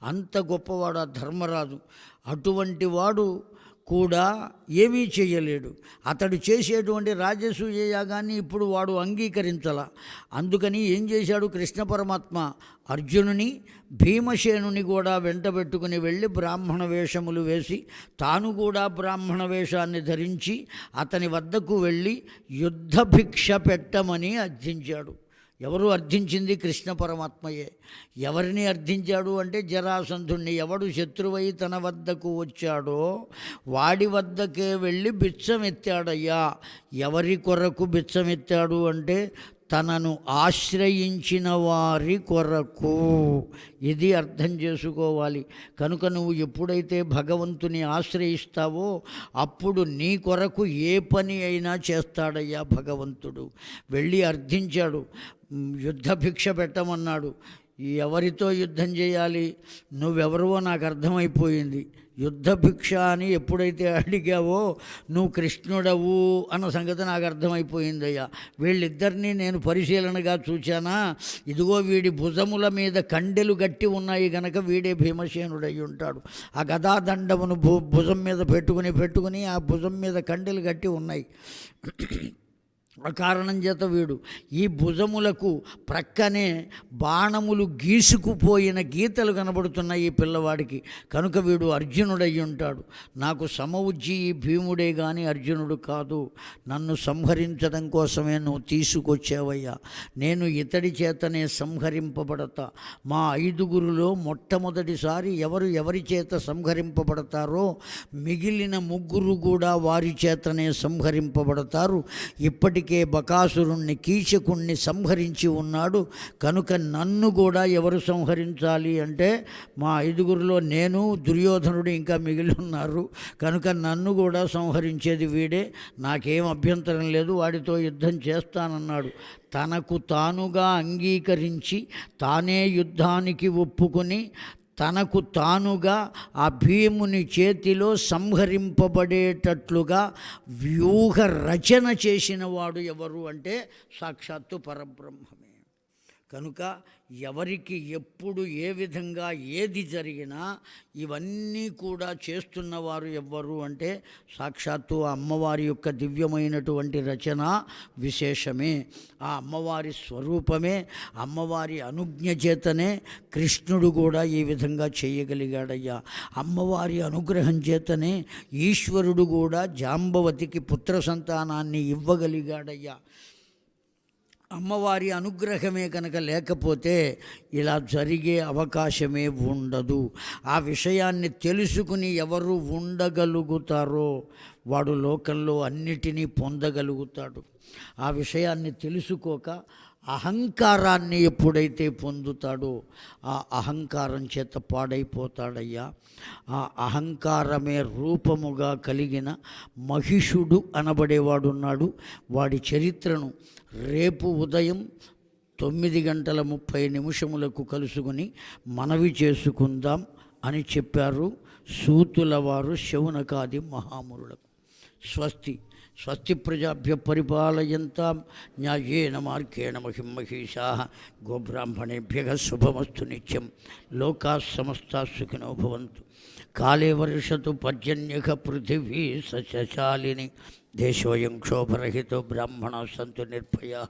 అంత గొప్పవాడు ఆ ధర్మరాజు. అటువంటి వాడు కూడా ఏమీ చేయలేడు. అతడు చేసేటువంటి రాజసూయ యాగాన్ని ఇప్పుడు వాడు అంగీకరించాల. అందుకని ఏం చేశాడు కృష్ణ పరమాత్మ? అర్జునుని, భీమసేనుని కూడా వెంట పెట్టుకుని వెళ్ళి బ్రాహ్మణ వేషములు వేసి తాను కూడా బ్రాహ్మణ వేషాన్ని ధరించి అతని వద్దకు వెళ్ళి యుద్ధ భిక్ష పెట్టమని అర్థించాడు. ఎవరు అర్థించింది? కృష్ణ పరమాత్మయే. ఎవరిని అర్థించాడు అంటే జరాసంధుణ్ణి. ఎవడు శత్రువై తన వద్దకు వచ్చాడో వాడి వద్దకే వెళ్ళి బిచ్చమెత్తాడయ్యా. ఎవరి కొరకు బిచ్చమెత్తాడు అంటే తనను ఆశ్రయించిన వారి కొరకు. ఇది అర్థం చేసుకోవాలి. కనుక నువ్వు ఎప్పుడైతే భగవంతుని ఆశ్రయిస్తావో అప్పుడు నీ కొరకు ఏ పని అయినా చేస్తాడయ్యా భగవంతుడు. వెళ్ళి అర్థించాడు, యుద్ధ భిక్ష పెట్టమన్నాడు. ఎవరితో యుద్ధం చేయాలి? నువ్వెవరివో నాకు అర్థమైపోయింది. యుద్ధ భిక్ష అని ఎప్పుడైతే అడిగావో నువ్వు కృష్ణుడవు అన్న సంగతి నాకు అర్థమైపోయిందయ్యా. వీళ్ళిద్దరినీ నేను పరిశీలనగా చూచానా, ఇదిగో వీడి భుజముల మీద కండెలు గట్టి ఉన్నాయి గనక వీడే భీమసేనుడై ఉంటాడు. ఆ గదాదండమును భుజం మీద పెట్టుకుని ఆ భుజం మీద కండెలు గట్టి ఉన్నాయి. ఆ కారణం చేత వీడు ఈ భుజములకు ప్రక్కనే బాణములు గీసుకుపోయిన గీతలు కనబడుతున్నాయి ఈ పిల్లవాడికి. కనుక వీడు అర్జునుడై ఉంటాడు. నాకు సమవుజ్జి ఈ భీముడే కానీ అర్జునుడు కాదు. నన్ను సంహరించడం కోసమే నువ్వు తీసుకొచ్చావయ్యా. నేను ఇతడి చేతనే సంహరింపబడతా. మా 5గురులో మొట్టమొదటిసారి ఎవరి చేత సంహరింపబడతారో మిగిలిన 3 కూడా వారి చేతనే సంహరింపబడతారు. ఇప్పటికే బకాసురుణ్ణి, కీచకుణ్ణి సంహరించి ఉన్నాడు. కనుక నన్ను కూడా ఎవరు సంహరించాలి అంటే మా 5గురిలో నేను, దుర్యోధనుడు ఇంకా మిగిలి ఉన్నారు. కనుక నన్ను కూడా సంహరించేది వీడే. నాకేం అభ్యంతరం లేదు, వాడితో యుద్ధం చేస్తానన్నాడు. తనకు తానుగా అంగీకరించి తానే యుద్ధానికి ఒప్పుకొని తనకు తానుగా ఆ భీముని చేతిలో సంహరింపబడేటట్లుగా వ్యూహ రచన చేసిన వాడు ఎవరు అంటే సాక్షాత్తు పరబ్రహ్మమే. కనుక ఎవరికి ఎప్పుడు ఏ విధంగా ఏది జరిగినా ఇవన్నీ కూడా చేస్తున్నవారు ఎవ్వరు అంటే సాక్షాత్తు అమ్మవారి యొక్క దివ్యమైనటువంటి రచన విశేషమే. ఆ అమ్మవారి స్వరూపమే. అమ్మవారి అనుజ్ఞ చేతనే కృష్ణుడు కూడా ఈ విధంగా చేయగలిగాడయ్యా. అమ్మవారి అనుగ్రహం చేతనే ఈశ్వరుడు కూడా జాంబవతికి పుత్ర సంతానాన్ని ఇవ్వగలిగాడయ్యా. అమ్మవారి అనుగ్రహమే కనుక లేకపోతే ఇలా జరిగే అవకాశమే ఉండదు. ఆ విషయాన్ని తెలుసుకుని ఎవరు ఉండగలుగుతారో వాడు లోకంలో అన్నిటినీ పొందగలుగుతాడు. ఆ విషయాన్ని తెలుసుకోక అహంకారాన్ని ఎప్పుడైతే పొందుతాడో ఆ అహంకారం చేత పాడైపోతాడయ్యా. ఆ అహంకారమే రూపముగా కలిగిన మహిషుడు అనబడేవాడున్నాడు. వాడి చరిత్రను రేపు ఉదయం 9:30 కలుసుకొని మనవి చేసుకుందాం అని చెప్పారు సూతుల వారు శౌనకాది మహామునులకు. స్వస్తి స్వస్తి ప్రజాభ్య పరిపాలయంతాం న్యాయేన మార్గేణ మహిమహీషాః గోబ్రాహ్మణేభ్యః శుభమస్తు నిత్యం. లోకాః సమస్తాః సుఖినో భవంతు. కాలే వర్షతు పర్జన్యః పృథివీ సస్యశాలిని. దేశోయం క్షోభరహితో బ్రాహ్మణాః సంతు నిర్భయాః.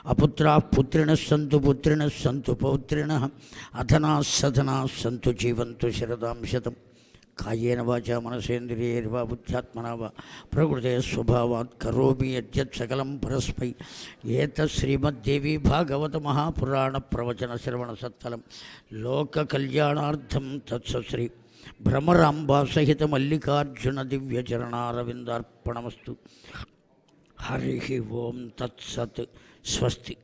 అపుత్రా పుత్రిణః సంతు పౌత్రిణః అధనాः సధనాः సంతు జీవంతు శరదాం శతం. కాయేన వాచా మనసేంద్రియైర్వా బుద్ధ్యాత్మనా వా ప్రకృతే స్వభావాత్ కరోమి యద్యత్ సకలం పరస్మై. ఏతత్ శ్రీమద్దేవి భాగవత మహాపురాణ ప్రవచన శ్రవణ సత్ఫలం లోక కళ్యాణార్థం తత్సశ్రీ భ్రమరాంబా సహిత మల్లికార్జున దివ్యచరణారవిందార్పణమస్తు. హరి ఓం తత్సత్. స్వస్తి.